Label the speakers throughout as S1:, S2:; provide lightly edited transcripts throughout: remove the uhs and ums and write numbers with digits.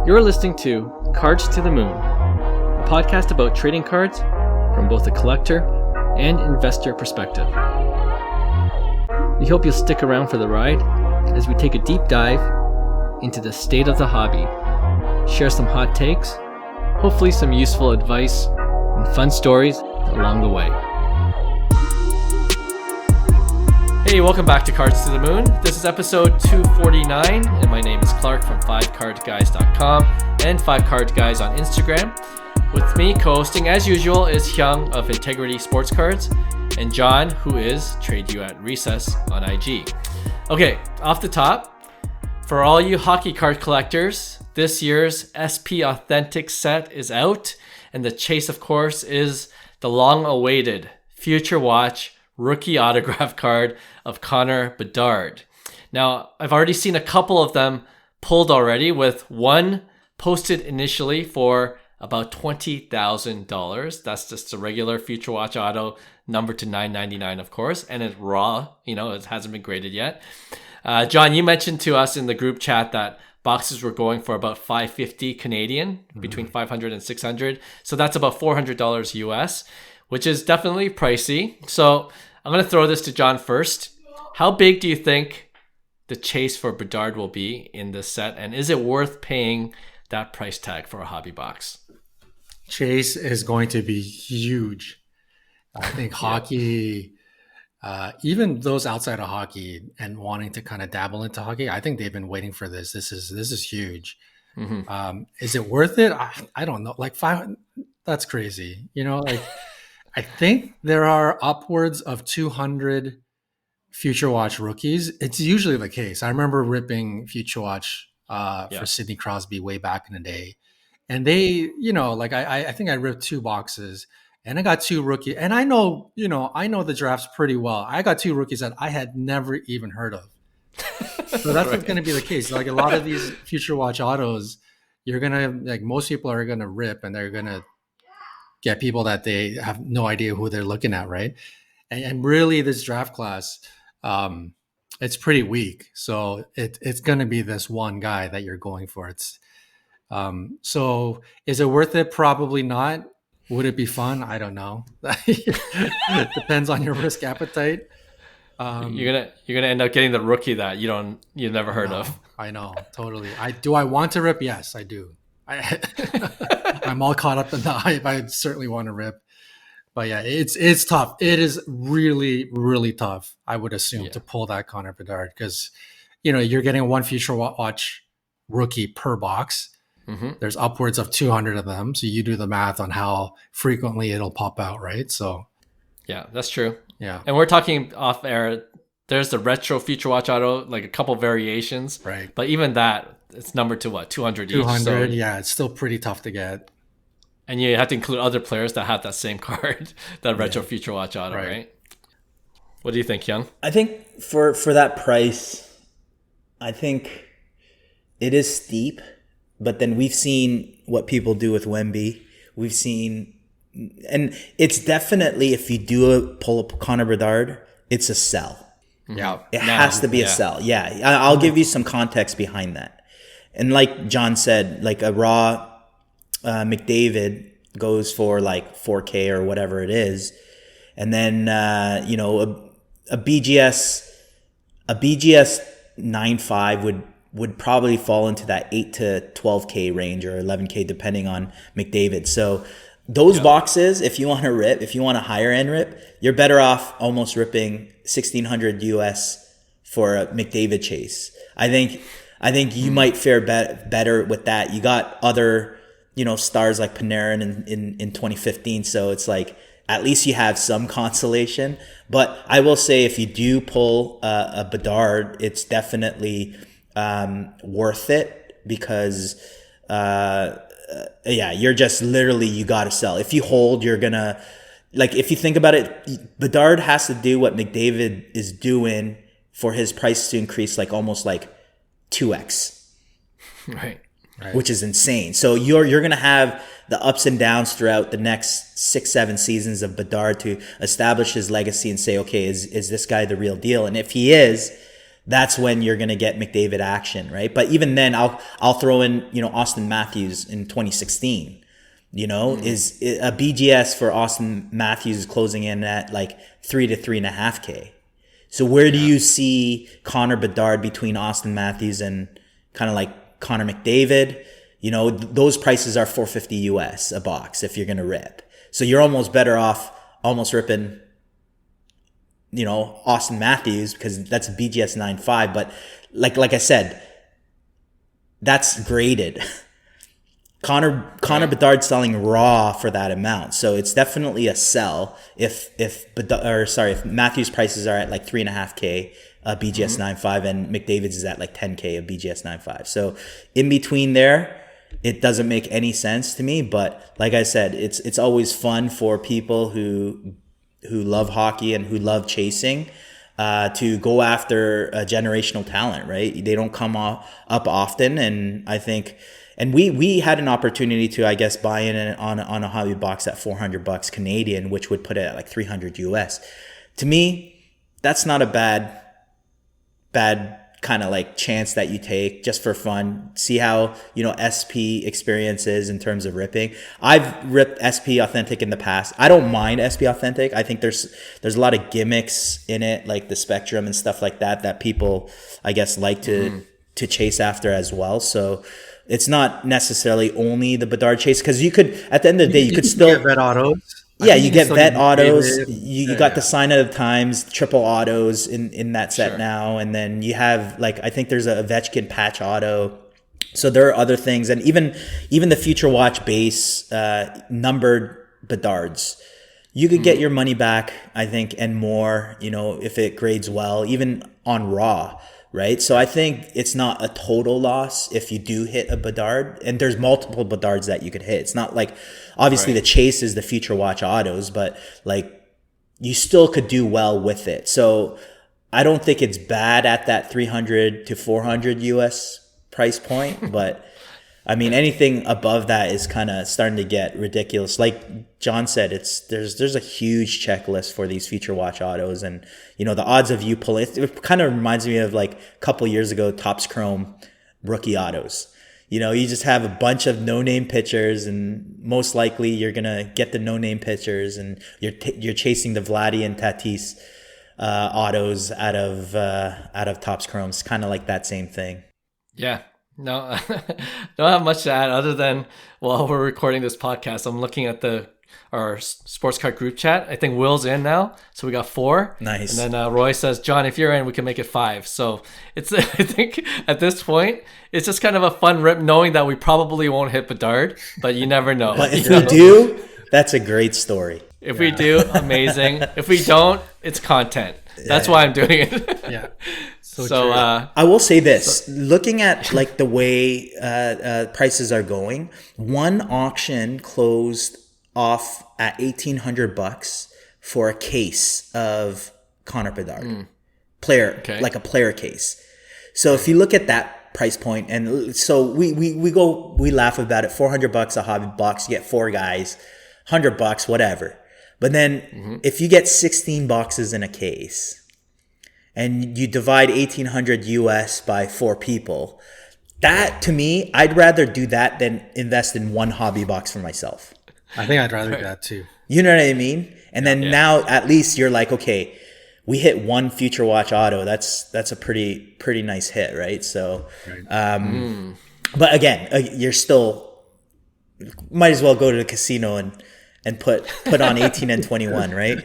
S1: You're listening to Cards to the Moon, a podcast about trading cards from both a collector and investor perspective. We hope you'll stick around for the ride as we take a deep dive into the state of the hobby, share some hot takes, hopefully some useful advice, and fun stories along the way. Hey, welcome back to Cards to the Moon. This is episode 249, and my name is Clark from 5cardguys.com and 5cardguys on Instagram. With me co-hosting, as usual, is Hyung of Integrity Sports Cards and John, who is Trade You at Recess on IG. Okay, off the top, for all you hockey card collectors, this year's SP Authentic set is out, and the chase, of course, is the long-awaited Future Watch Rookie Autograph Card of Connor Bedard. Now, I've already seen a couple of them pulled already, with one posted initially for about $20,000. That's just a regular Future Watch Auto, number to $9.99, of course, and it's raw. It hasn't been graded yet. John, you mentioned to us in the group chat that boxes were going for about $550 Canadian, between $500 and $600. So that's about $400 US, which is definitely pricey. So I'm going to throw this to John first. How big do you think the chase for Bedard will be in this set? And is it worth paying that price tag for a hobby box?
S2: Chase is going to be huge. I think hockey, even those outside of hockey and wanting to kind of dabble into hockey, I think they've been waiting for this. This is huge. Mm-hmm. Is it worth it? I don't know. Like that's crazy. I think there are upwards of 200 Future Watch rookies. It's usually the case. I remember ripping Future Watch for Sidney Crosby way back in the day. And they, I think I ripped 2 boxes and I got 2 rookies. And I know the drafts pretty well. I got 2 rookies that I had never even heard of. So that's what's going to be the case. Like a lot of these Future Watch autos, you're going to, like most people are going to rip and they're going to get people that they have no idea who they're looking at, right? And really, this draft class, it's pretty weak. So it's going to be this one guy that you're going for. So is it worth it? Probably not. Would it be fun? I don't know. It depends on your risk appetite.
S1: You're gonna end up getting the rookie that you never heard of.
S2: I know, totally. Do I want to rip? Yes, I do. I'm all caught up in the hype. I certainly want to rip, but yeah, it's tough. It is really, really tough. I would assume to pull that Connor Bedard because you're getting one Future Watch rookie per box. Mm-hmm. There's upwards of 200 of them, so you do the math on how frequently it'll pop out, right? So
S1: yeah, that's true.
S2: Yeah,
S1: and we're talking off air. There's the retro Future Watch Auto, like a couple variations,
S2: right?
S1: But even that, it's numbered to what, 200 each?
S2: 200,
S1: so,
S2: yeah, it's still pretty tough to get.
S1: And you have to include other players that have that same card, that retro Future Watch Auto, right? What do you think, Hyung?
S3: I think for that price, I think it is steep, but then we've seen what people do with Wemby. We've seen, and it's definitely, if you do pull up Connor Bedard, it's a sell.
S2: Yeah,
S3: it has to be a sell. Yeah, I'll give you some context behind that. And like John said, like a raw McDavid goes for like 4K or whatever it is, and then a BGS 9.5 would probably fall into that 8 to 12K range or 11K depending on McDavid. So those boxes, if you want a higher end rip, you're better off almost ripping $1,600 US for a McDavid chase. I think you might fare better with that. You got other, stars like Panarin in 2015. So it's like, at least you have some consolation. But I will say, if you do pull a Bedard, it's definitely worth it because, you're just literally, you got to sell. If you hold, you're going to, like, if you think about it, Bedard has to do what McDavid is doing for his price to increase like almost like 2x.
S1: Right.
S3: Which is insane. So you're going to have the ups and downs throughout the next 6-7 seasons of Bedard to establish his legacy and say, okay, is this guy the real deal? And if he is, that's when you're going to get McDavid action, right? But even then, I'll throw in, Austin Matthews in 2016. Is a BGS for Austin Matthews is closing in at like 3 to 3.5K. So where do you see Connor Bedard between Austin Matthews and kind of like Connor McDavid? Those prices are $450 US a box if you're going to rip. So you're almost better off almost ripping, Austin Matthews, because that's a BGS 9.5. But like I said, that's graded. Connor Bedard selling raw for that amount, so it's definitely a sell. If Matthews prices are at like 3.5K BGS 9.5 and McDavid's is at like 10K of BGS 9.5, so in between there, it doesn't make any sense to me. But like I said, it's always fun for people who love hockey and who love chasing to go after a generational talent, right? They don't come up often, and I think. And we had an opportunity to, I guess, buy in on a hobby box at $400 Canadian, which would put it at like 300 US. To me, that's not a bad kind of like chance that you take just for fun. See how, SP experience is in terms of ripping. I've ripped SP Authentic in the past. I don't mind SP Authentic. I think there's a lot of gimmicks in it, like the spectrum and stuff like that people, I guess, like to chase after as well. So it's not necessarily only the Bedard chase, because you could, at the end of the day, you could still
S2: get vet autos.
S3: Yeah, you get vet autos. You got the sign of the times, triple autos in that set now, and then you have I think there's a Ovechkin patch auto. So there are other things, and even the Future Watch base numbered Bedards, you could get your money back, I think, and more. If it grades well, even on raw. Right. So I think it's not a total loss if you do hit a Bedard, and there's multiple Bedards that you could hit. It's not like, obviously the chase is the Future Watch autos, but you still could do well with it. So I don't think it's bad at that 300 to 400 US price point, but I mean, anything above that is kind of starting to get ridiculous. Like John said, there's a huge checklist for these Future Watch autos, and the odds of you pulling it kind of reminds me of like a couple years ago Topps Chrome rookie autos. You just have a bunch of no-name pitchers, and most likely you're gonna get the no-name pitchers, and you're chasing the Vladdy and Tatis autos out of Topps Chromes, kind of like that same thing.
S1: Yeah. No, don't have much to add other than while we're recording this podcast, I'm looking at our sports card group chat. I think Will's in now, so we got 4.
S3: Nice.
S1: And then Roy says, "John, if you're in, we can make it 5." So it's I think at this point it's just kind of a fun rip, knowing that we probably won't hit Bedard, but you never know.
S3: But if we do, that's a great story.
S1: If we do, amazing. If we don't, it's content. That's why I'm doing it.
S2: Yeah.
S1: So
S3: I will say this, looking at the way prices are going, one auction closed off at $1,800 for a case of Connor Bedard, like a player case. So if you look at that price point, and so we laugh about it, $400 a hobby box, you get 4 guys, $100, whatever. But then if you get 16 boxes in a case, and you divide 1,800 US by 4 people, that, to me, I'd rather do that than invest in one hobby box for myself.
S2: I think I'd rather do that too.
S3: You know what I mean? And then now at least you're like, okay, we hit one Future Watch auto. That's a pretty nice hit, right? So, but again, you're still, might as well go to the casino and put on 18 and 21, right?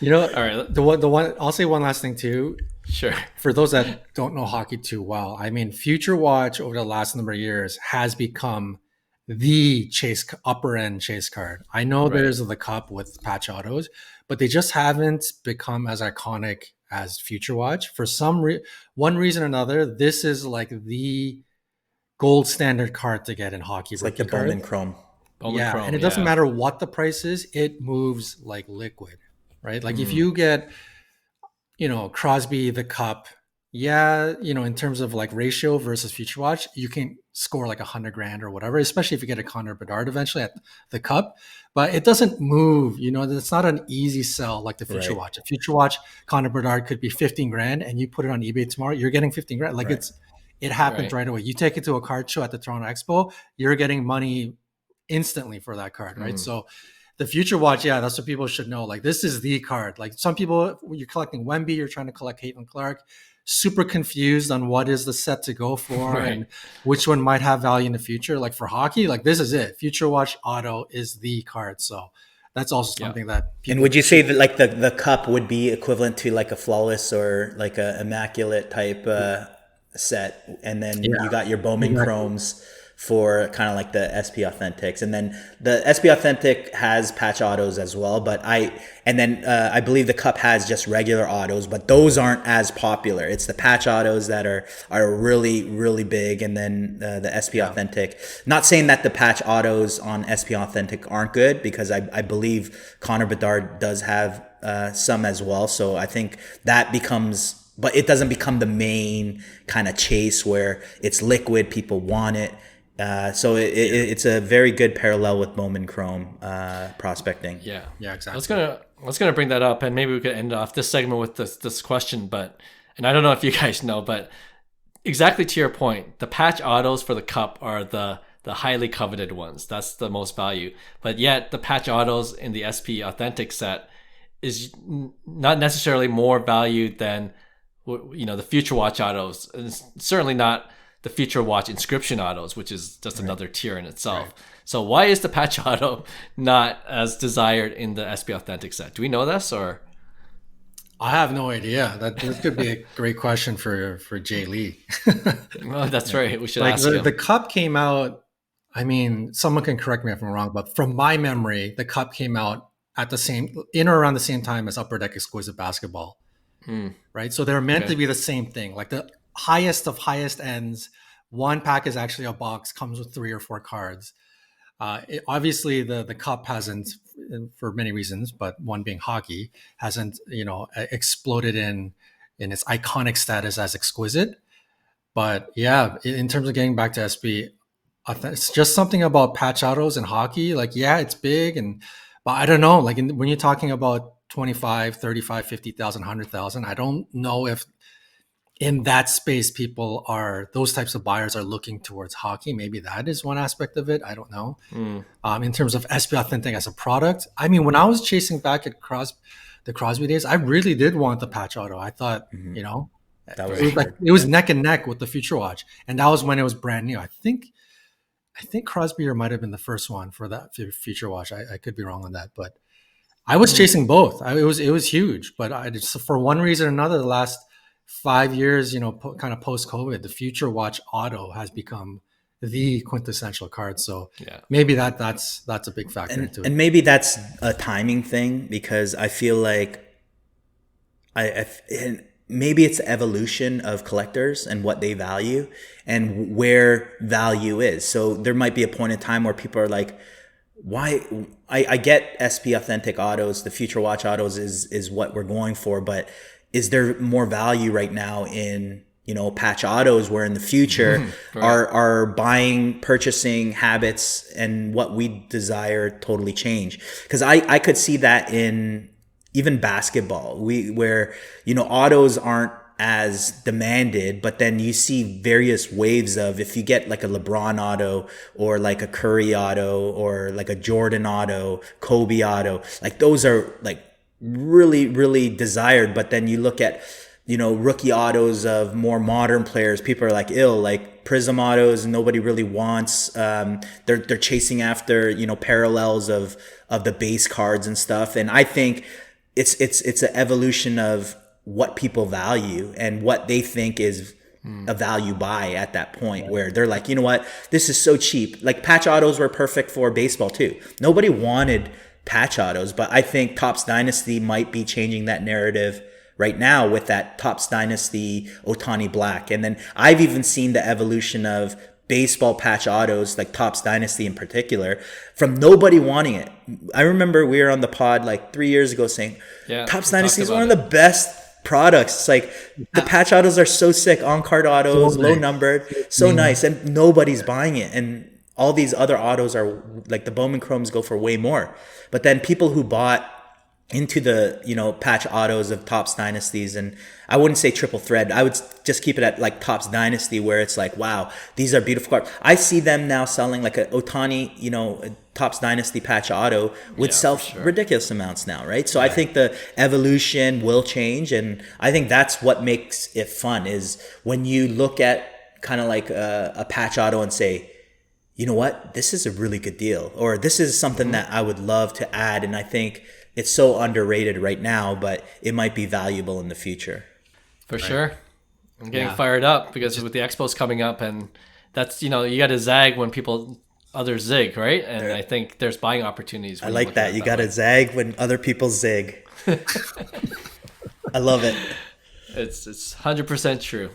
S2: All right. The one I'll say one last thing too.
S1: Sure.
S2: For those that don't know hockey too well, I mean, Future Watch over the last number of years has become the upper end chase card. I know there's the cup with patch autos, but they just haven't become as iconic as Future Watch. For one reason or another, this is like the gold standard card to get in hockey.
S3: It's like the Bowman Chrome.
S2: And it doesn't matter what the price is, it moves like liquid. Right? Like if you get, Crosby the cup yeah, in terms of like ratio versus future watch, you can score like 100 grand or whatever, especially if you get a Connor Bedard eventually at the cup. But it doesn't move, it's not an easy sell like the future
S3: Right.
S2: watch. A future watch, Connor Bedard could be 15 grand and you put it on eBay tomorrow, you're getting 15 grand. Like
S3: Right.
S2: it happens
S1: Right.
S2: right away. You take it to a card show at the Toronto Expo, you're getting money instantly for that card, right?
S1: Mm.
S2: So the future watch, yeah, that's what people should know. Like this is the card. Like some people, when you're collecting Wemby, you're trying to collect Caitlin Clark, super confused on what is the set to go for
S1: Right.
S2: and which one might have value in the future. Like for hockey, like this is it. Future watch auto is the card. So that's also
S1: Yeah.
S2: something that
S3: And
S2: people
S3: would you say that like the cup would be equivalent to like a flawless or like a immaculate type set, and then
S2: yeah,
S3: you got your Bowman
S2: exactly.
S3: Chromes for kind of like the SP Authentics, and then the SP Authentic has patch autos as well. But I believe the cup has just regular autos, but those aren't as popular. It's the patch autos that are really really big, and then the SP Authentic. Not saying that the patch autos on SP Authentic aren't good, because I believe Connor Bedard does have some as well. So I think that becomes, but it doesn't become the main kind of chase where it's liquid, people want it. So it's a very good parallel with Bowman Chrome prospecting.
S1: Yeah.
S2: Yeah,
S1: I
S2: exactly.
S1: was gonna bring that up, and maybe we could end off this segment with this question, and I don't know if you guys know, but exactly to your point, the patch autos for the cup are the highly coveted ones. That's the most value. But yet the patch autos in the SP Authentic set is not necessarily more valued than the Future Watch autos, and it's certainly not the Future Watch inscription autos, which is just another tier in itself.
S2: Right.
S1: So why is the patch auto not as desired in the SP Authentic set? Do we know this, or?
S2: I have no idea. This could be a great question for Jay Lee.
S1: Well, that's right. We should
S2: Like
S1: ask
S2: the,
S1: him.
S2: the cup came out. I mean, someone can correct me if I'm wrong, but from my memory, the cup came out at the same, in or around the same time as Upper Deck Exquisite Basketball, right? So they're meant
S1: Okay.
S2: to be the same thing. Like the highest of highest ends, one pack is actually a box, comes with 3 or 4 cards. Obviously, the cup hasn't, for many reasons, but one being hockey, hasn't exploded in its iconic status as exquisite. But yeah, in terms of getting back to SB, it's just something about patch autos and hockey. Like, yeah, it's big, but I don't know. Like when you're talking about 25, 35, 50,000, 100,000, I don't know if in that space those types of buyers are looking towards hockey. Maybe that is one aspect of it. I don't know. In terms of SP Authentic as a product, I mean, when I was chasing back at the Crosby days, I really did want the patch auto. I thought,
S3: That was
S2: it was neck and neck with the Future Watch, and that was when it was brand new. I think Crosby might have been the first one for that Future Watch. I could be wrong on that, but I was chasing both. It was huge, but I just, for one reason or another, the last 5 years, kind of post COVID, the Future Watch Auto has become the quintessential card. So
S1: Yeah.
S2: maybe that's a big factor into it.
S3: And maybe that's a timing thing, because I feel like and maybe it's the evolution of collectors and what they value and where value is. So there might be a point in time where people are like, why? I get SP Authentic autos, the Future Watch autos is what we're going for, but is there more value right now in patch autos, where in the future our purchasing habits and what we desire totally change? Because I could see that in even basketball, where autos aren't as demanded, but then you see various waves of, if you get like a LeBron auto or like a Curry auto or like a Jordan auto, Kobe auto, like those are like really really desired. But then you look at rookie autos of more modern players, people are like like Prism autos, nobody really wants. They're chasing after parallels of the base cards and stuff. And I think it's an evolution of what people value and what they think is a value buy at that point, where they're like, you know what, this is so cheap. Like patch autos were perfect for baseball too. Nobody wanted patch autos, but I think Topps Dynasty might be changing that narrative right now with that Topps Dynasty Ohtani Black. And then I've even seen the evolution of baseball patch autos, like Topps Dynasty in particular, from nobody wanting it. I remember we were on the pod like 3 years ago saying, Topps Dynasty is one of the best products. It's like the patch autos are so sick, on-card autos,
S2: So
S3: low
S2: nice.
S3: numbered, so nice, and nobody's buying it. And all these other autos are like the Bowman Chromes go for way more. But then people who bought into the, patch autos of Topps Dynasties, and I wouldn't say triple thread, I would just keep it at like Topps Dynasty, where it's like, wow, these are beautiful cards. I see them now selling like a Otani, a Topps Dynasty patch auto would sell ridiculous amounts now, right? So I think the evolution will change, and I think that's what makes it fun, is when you look at kind of like a patch auto and say, you know what, this is a really good deal, or this is something that I would love to add. And I think it's so underrated right now, but it might be valuable in the future.
S1: For sure. I'm getting fired up because with the expos coming up, and that's, you got to zag when others zig, right? And I think there's buying opportunities.
S3: I like that. You got to zag when other people zig. I love it.
S1: It's 100% true.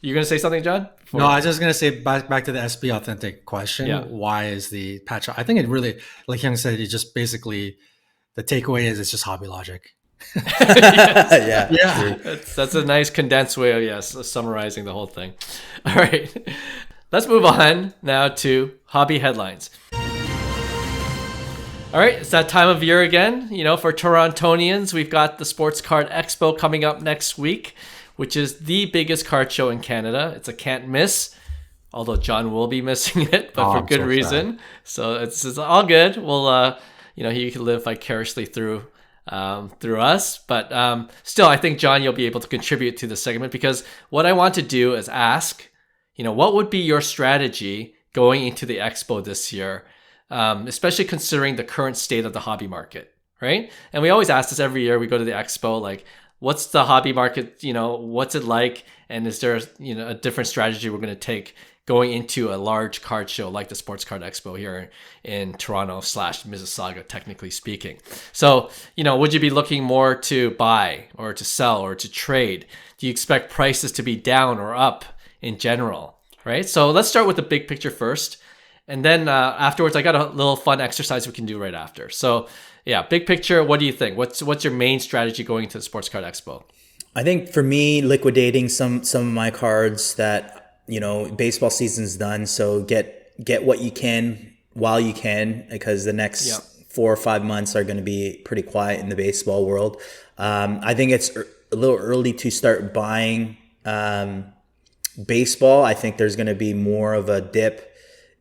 S1: You're going to say something, John?
S2: No, I was just going to say back to the SB Authentic question. Yeah. Why is the patch? I think it really, like Hyung said, it just basically, the takeaway is it's just hobby logic.
S3: Yeah.
S1: That's a nice condensed way of summarizing the whole thing. All right. Let's move on now to hobby headlines. All right, it's that time of year again. For Torontonians, we've got the Sports Card Expo coming up next week, which is the biggest card show in Canada. It's a can't miss, although John will be missing it, but for good reason. So it's all good. We'll, he can live vicariously through us. But still, I think, John, you'll be able to contribute to the segment, because what I want to do is ask, what would be your strategy going into the expo this year, especially considering the current state of the hobby market, right? And we always ask this every year we go to the expo, like, what's the hobby market, what's it like? And is there, a different strategy we're going to take going into a large card show like the Sports Card Expo here in Toronto / Mississauga, technically speaking. So, would you be looking more to buy or to sell or to trade? Do you expect prices to be down or up in general, right? So let's start with the big picture first. And then afterwards, I got a little fun exercise we can do right after. So yeah, big picture, what do you think? What's your main strategy going into the Sports Card Expo?
S3: I think for me, liquidating some of my cards that, baseball season's done. So get what you can while you can, because the next 4 or 5 months are going to be pretty quiet in the baseball world. I think it's a little early to start buying baseball. I think there's going to be more of a dip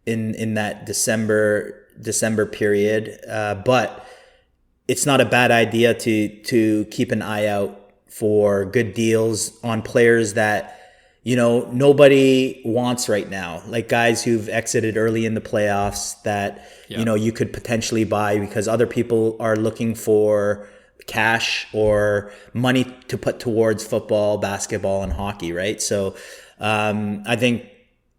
S3: in that December period. But it's not a bad idea to keep an eye out for good deals on players that, nobody wants right now, like guys who've exited early in the playoffs that, you could potentially buy because other people are looking for cash or money to put towards football, basketball, and hockey, right? So I think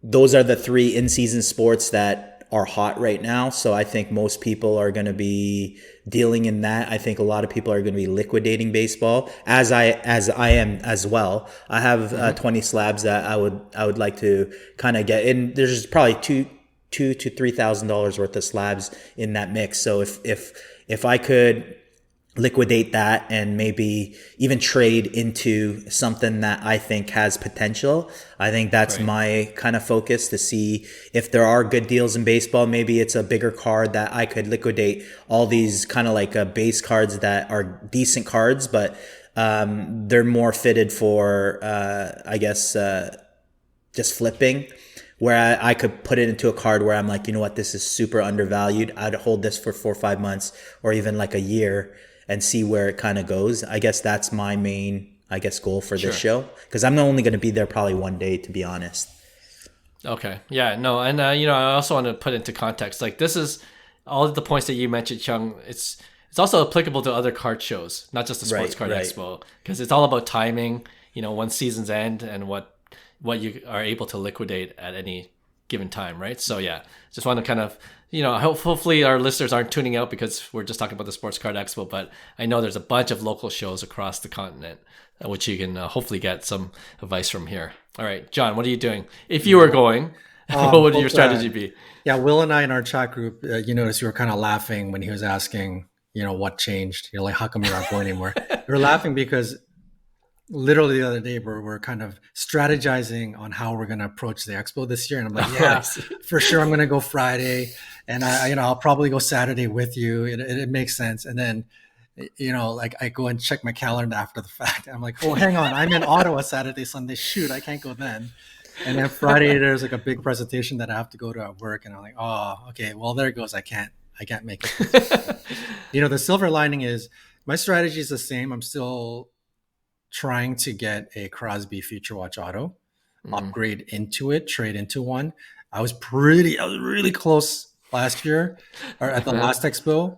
S3: those are the 3 in-season sports that are hot right now. So I think most people are going to be dealing in that. I think a lot of people are going to be liquidating baseball, as I am as well. I have 20 slabs that I would like to kind of get in. There's probably $2,000 to $3,000 worth of slabs in that mix. So if I could liquidate that and maybe even trade into something that I think has potential, I think that's my kind of focus, to see if there are good deals in baseball. Maybe it's a bigger card that I could liquidate all these kind of like base cards that are decent cards, but they're more fitted for just flipping, where I could put it into a card where I'm like, you know what, this is super undervalued. I'd hold this for 4 or 5 months or even like a year and see where it kind of goes. I guess that's my main, goal for this show, because I'm only going to be there probably one day, to be honest.
S1: Okay. Yeah, no. And, I also want to put into context, like, this is all of the points that you mentioned, Hyung. It's also applicable to other card shows, not just the Sports Card Expo, because it's all about timing, when seasons end and what you are able to liquidate at any given time, right? So yeah, just want to kind of, hopefully our listeners aren't tuning out because we're just talking about the Sports Card Expo, but I know there's a bunch of local shows across the continent, which you can hopefully get some advice from here. All right, John, what are you doing? If you were going, what would your strategy be?
S2: Yeah, Will and I in our chat group, you noticed you were kind of laughing when he was asking, what changed? You're like, how come you're not going anymore? We were laughing because literally the other day we're kind of strategizing on how we're going to approach the expo this year, and I'm like, yeah, for sure I'm going to go Friday, and I'll probably go Saturday with you. It makes sense. And then like I go and check my calendar after the fact. I'm like, oh, hang on, I'm in Ottawa Saturday, Sunday. Shoot, I can't go then. And then Friday there's like a big presentation that I have to go to at work, and I'm like, oh, okay, well there it goes. I can't make it. The silver lining is my strategy is the same. I'm still trying to get a Crosby Future Watch Auto, upgrade into it, trade into one. I was really close last year or at the last expo.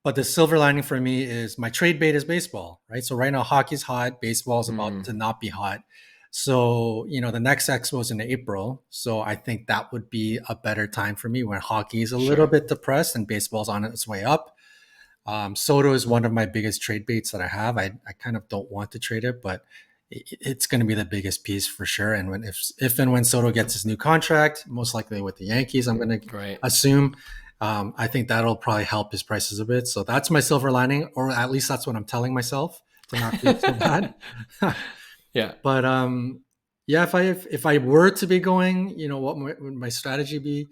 S2: But the silver lining for me is my trade bait is baseball, right? So right now hockey's hot, baseball is about to not be hot. So, the next expo is in April. So I think that would be a better time for me when hockey is a little bit depressed and baseball's on its way up. Soto is one of my biggest trade baits that I have. I kind of don't want to trade it, but it's going to be the biggest piece for sure. And if and when Soto gets his new contract, most likely with the Yankees, I'm going to assume, I think that'll probably help his prices a bit. So that's my silver lining, or at least that's what I'm telling myself to not feel so bad.
S1: Yeah.
S2: But if I were to be going, what would my strategy be?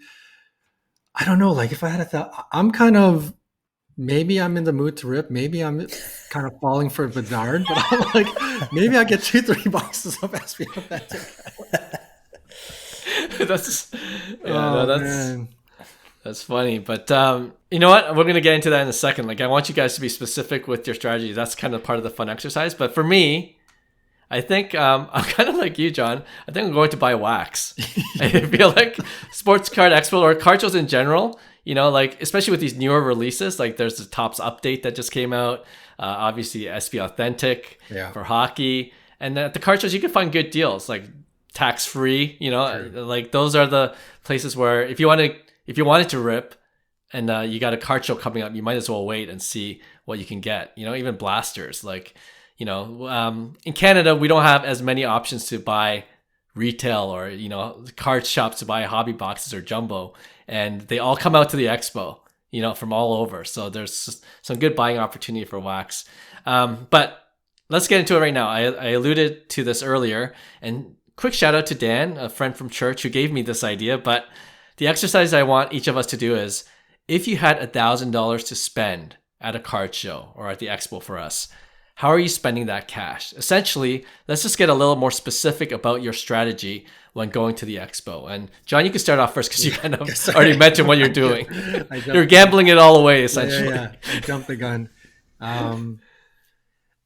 S2: I don't know. Like if I had I'm kind of, maybe I'm in the mood to rip. Maybe I'm kind of falling for Bedard, but I'm like, maybe I get 2-3 boxes of SP Authentic.
S1: That's funny. But you know what? We're going to get into that in a second. Like, I want you guys to be specific with your strategy. That's kind of part of the fun exercise. But for me, I think I'm kind of like you, John. I think I'm going to buy wax. I feel like Sports Card Expo or card shows in general, like especially with these newer releases, like there's the Topps update that just came out. Obviously, SP Authentic for hockey. And at the card shows, you can find good deals, like tax-free, like those are the places where if you wanted to rip and you got a card show coming up, you might as well wait and see what you can get, even blasters. Like, in Canada, we don't have as many options to buy retail or, card shops to buy hobby boxes or jumbo. And they all come out to the expo, from all over. So there's some good buying opportunity for wax. But let's get into it right now. I alluded to this earlier. And quick shout out to Dan, a friend from church who gave me this idea. But the exercise I want each of us to do is, if you had $1,000 to spend at a card show or at the expo for us, how are you spending that cash? Essentially, let's just get a little more specific about your strategy when going to the expo. And John, you can start off first because you kind of already mentioned what you're doing. You're gambling it all away, essentially.
S2: Yeah. I jumped the gun.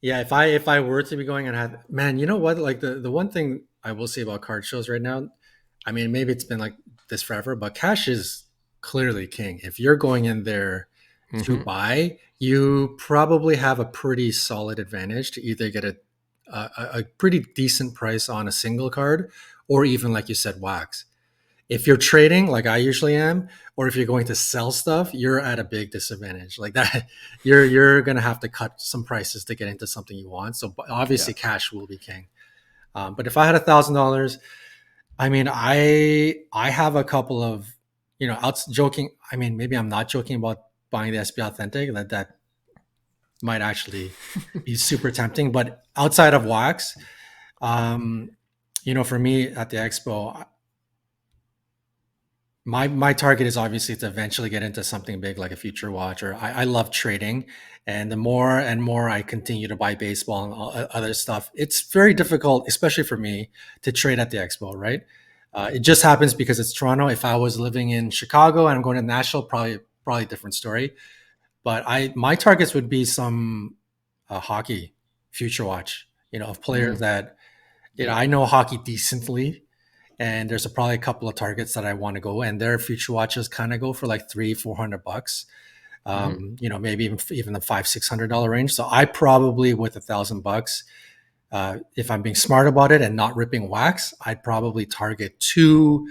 S2: If I were to be going and have, man, you know what? Like the one thing I will say about card shows right now, I mean, maybe it's been like this forever, but cash is clearly king. If you're going in there to buy, you probably have a pretty solid advantage to either get a pretty decent price on a single card, or even, like you said, wax. If you're trading, like I usually am, or if you're going to sell stuff, you're at a big disadvantage. Like that, you're going to have to cut some prices to get into something you want. So obviously, cash will be king. But if I had $1,000, I mean, I have a couple of, joking. I mean, maybe I'm not joking about buying the SP Authentic. That might actually be super tempting. But outside of wax, for me at the expo, my target is obviously to eventually get into something big like a future watch, or I love trading. And the more and more I continue to buy baseball and all other stuff, it's very difficult, especially for me, to trade at the expo, right? It just happens because it's Toronto. If I was living in Chicago and I'm going to Nashville, probably a different story. But my targets would be some hockey future watch, of players that, I know hockey decently. And there's probably a couple of targets that I want to go, and their future watches kind of go for like $300-$400, maybe even the $500-$600 range. So I probably, with $1,000, if I'm being smart about it and not ripping wax, I'd probably target 2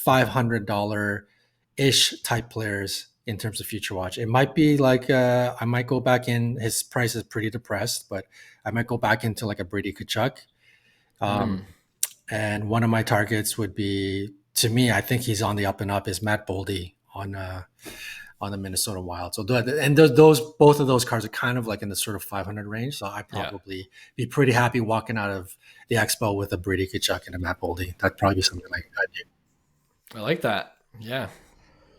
S2: $500 ish type players in terms of future watch. It might be like I might go back in. His price is pretty depressed, but I might go back into like a Brady Tkachuk. And one of my targets would be, to me, I think he's on the up and up, is Matt Boldy on on the Minnesota Wild. So those both of those cards are kind of like in the sort of 500 range. So I'd probably be pretty happy walking out of the expo with a Brady Tkachuk and a Matt Boldy. That'd probably be something like I'd do.
S1: I like that. Yeah,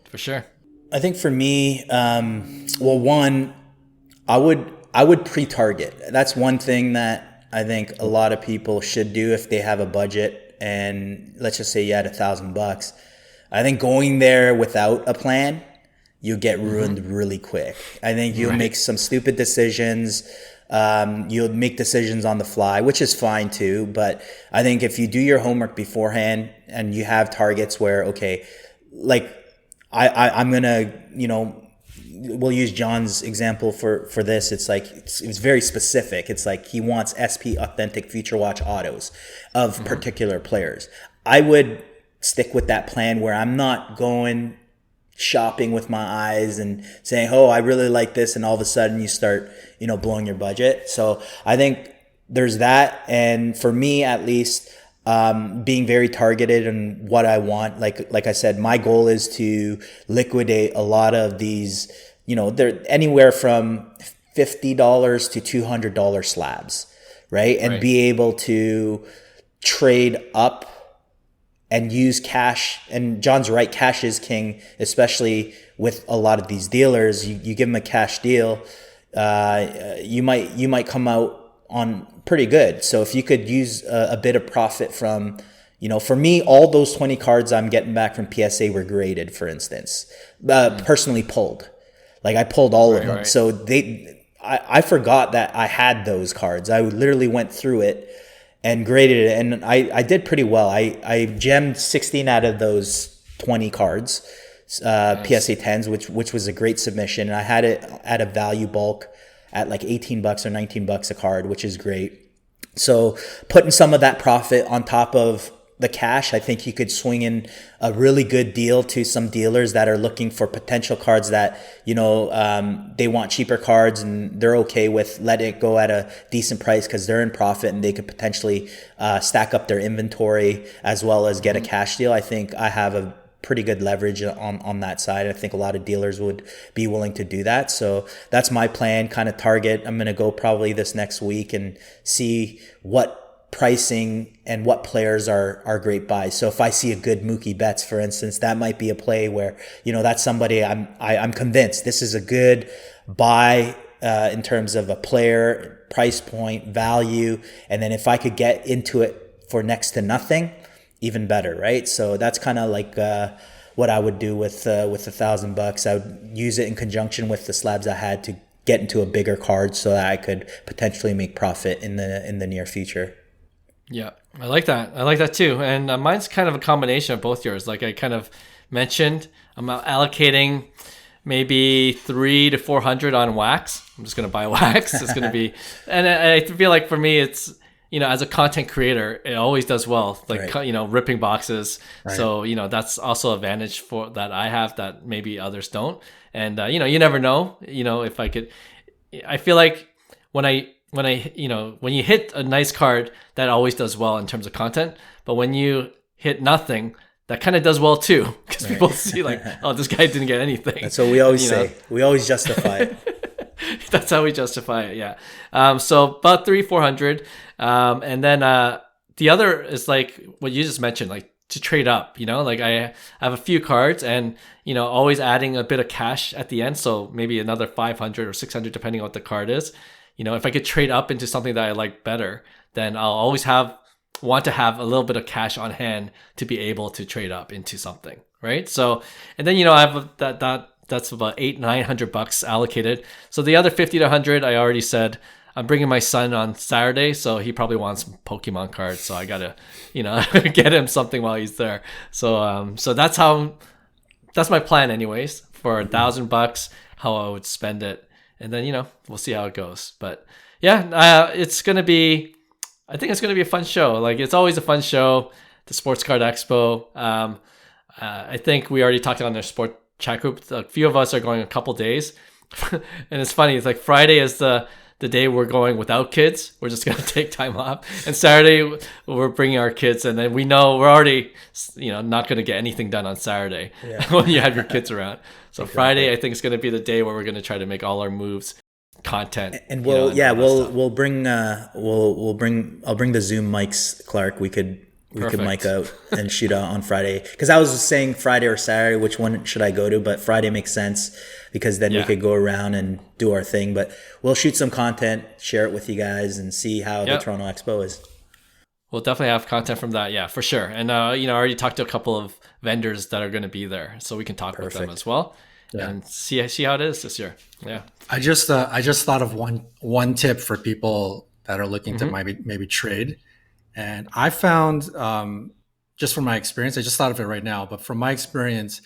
S1: for sure.
S3: I think for me, one, I would pre-target. That's one thing that I think a lot of people should do if they have a budget. And let's just say you had $1,000. I think going there without a plan, you get ruined really quick. I think you'll make some stupid decisions. You'll make decisions on the fly, which is fine too. But I think if you do your homework beforehand and you have targets where, okay, like I'm going to, we'll use John's example for this. It's like, it's very specific. It's like he wants SP authentic Future Watch autos of particular players. I would stick with that plan where I'm not going shopping with my eyes and saying, oh, I really like this. And all of a sudden you start, blowing your budget. So I think there's that. And for me, at least, being very targeted on what I want. Like I said, my goal is to liquidate a lot of these, they're anywhere from $50 to $200 slabs, right? And be able to trade up and use cash. And John's right, cash is king, especially with a lot of these dealers. You give them a cash deal, you might come out on pretty good. So if you could use a bit of profit from, for me, all those 20 cards I'm getting back from PSA were graded, for instance, personally pulled. Like I pulled all of them. Right. So I forgot that I had those cards. I literally went through it and graded it. And I did pretty well. I gemmed 16 out of those 20 cards, nice. PSA 10s, which was a great submission. And I had it at a value bulk at like $18 or $19 a card, which is great. So putting some of that profit on top of the cash, I think you could swing in a really good deal to some dealers that are looking for potential cards that, they want cheaper cards and they're okay with letting it go at a decent price because they're in profit and they could potentially stack up their inventory as well as get a cash deal. I think I have a pretty good leverage on that side. I think a lot of dealers would be willing to do that. So that's my plan, kind of target. I'm going to go probably this next week and see what pricing and what players are great buys. So if I see a good Mookie Betts, for instance, that might be a play where, that's somebody I'm convinced this is a good buy in terms of a player, price point, value. And then if I could get into it for next to nothing, even better, right? So that's kind of like what I would do with $1,000. I would use it in conjunction with the slabs I had to get into a bigger card so that I could potentially make profit in the near future.
S1: Yeah, I like that. I like that too. And mine's kind of a combination of both yours. Like I kind of mentioned, I'm allocating maybe 300 to 400 on wax. I'm just going to buy wax. It's going to be, and I feel like for me, it's, as a content creator, it always does well, like, right. Ripping boxes. Right. So, that's also an advantage for that I have that maybe others don't. And, you never know, if I could, I feel like when you hit a nice card, that always does well in terms of content. But when you hit nothing, that kind of does well too. Because right. People see like, oh, this guy didn't get anything.
S3: That's what we always say. We always justify it.
S1: That's how we justify it, yeah. So about 300-400. And then the other is like what you just mentioned, like to trade up, like I have a few cards and, always adding a bit of cash at the end. So maybe another 500 or 600, depending on what the card is. If I could trade up into something that I like better, then I'll always want to have a little bit of cash on hand to be able to trade up into something, right? So, and then, I have that's about $800-900 allocated. So the other 50 to 100, I already said, I'm bringing my son on Saturday, so he probably wants Pokemon cards. So I gotta, get him something while he's there. So, so that's my plan, anyways, for $1,000, how I would spend it. And then, we'll see how it goes. But yeah, it's going to be, I think it's going to be a fun show. Like it's always a fun show, the Sports Card Expo. I think we already talked on their sport chat group. A few of us are going a couple days. And it's funny. It's like Friday is the the day we're going without kids, we're just going to take time off. And Saturday, we're bringing our kids. And then we know we're already, not going to get anything done on Saturday when you have your kids around. So exactly. Friday, I think, is going to be the day where we're going to try to make all our moves content.
S3: And I'll bring the Zoom mics, Clark. We could mic out and shoot out on Friday, because I was saying Friday or Saturday, which one should I go to, but Friday makes sense because then we could go around and do our thing. But we'll shoot some content, share it with you guys, and see how the Toronto Expo is.
S1: We'll definitely have content from that, yeah, for sure. And I already talked to a couple of vendors that are going to be there, so we can talk with them as well and see how it is this year. Yeah,
S2: I just thought of one tip for people that are looking to maybe trade. And I found, just from my experience, I just thought of it right now, but from my experience,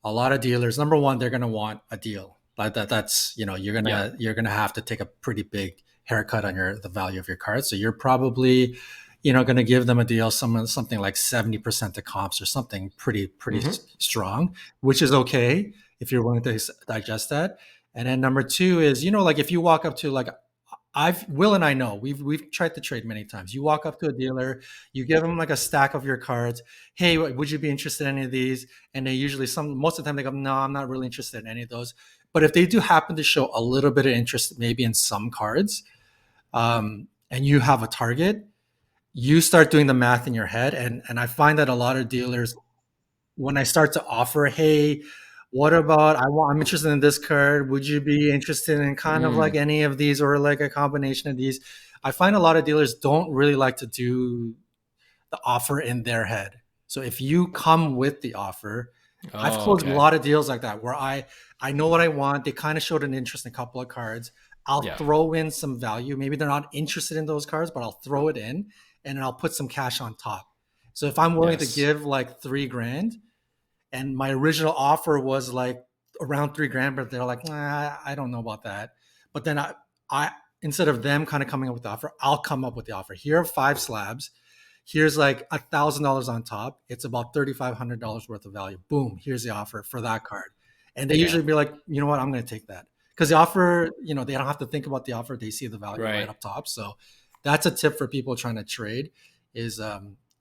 S2: a lot of dealers, number one, they're going to want a deal. Like that's, you're going to have to take a pretty big haircut on the value of your card. So you're probably, going to give them a deal, something like 70% to comps or something pretty strong, which is okay if you're willing to digest that. And then number two is, like if you walk up to Will and I know we've tried to trade many times. You walk up to a dealer, you give them like a stack of your cards. Hey, would you be interested in any of these? And they usually most of the time they go, no, I'm not really interested in any of those. But if they do happen to show a little bit of interest, maybe in some cards, and you have a target, you start doing the math in your head. And I find that a lot of dealers, when I start to offer, hey, what about I'm interested in this card. Would you be interested in kind of like any of these or like a combination of these? I find a lot of dealers don't really like to do the offer in their head. So if you come with the offer, I've closed a lot of deals like that where I know what I want. They kind of showed an interest in a couple of cards. I'll throw in some value. Maybe they're not interested in those cards, but I'll throw it in and I'll put some cash on top. So if I'm willing to give like $3,000, and my original offer was like around $3,000, but they're like, nah, I don't know about that. But then I instead of them kind of coming up with the offer, I'll come up with the offer. Here are 5 slabs. Here's like $1,000 on top. It's about $3,500 worth of value. Boom, here's the offer for that card. And they usually be like, you know what, I'm going to take that. Because the offer, they don't have to think about the offer. They see the value right up top. So that's a tip for people trying to trade is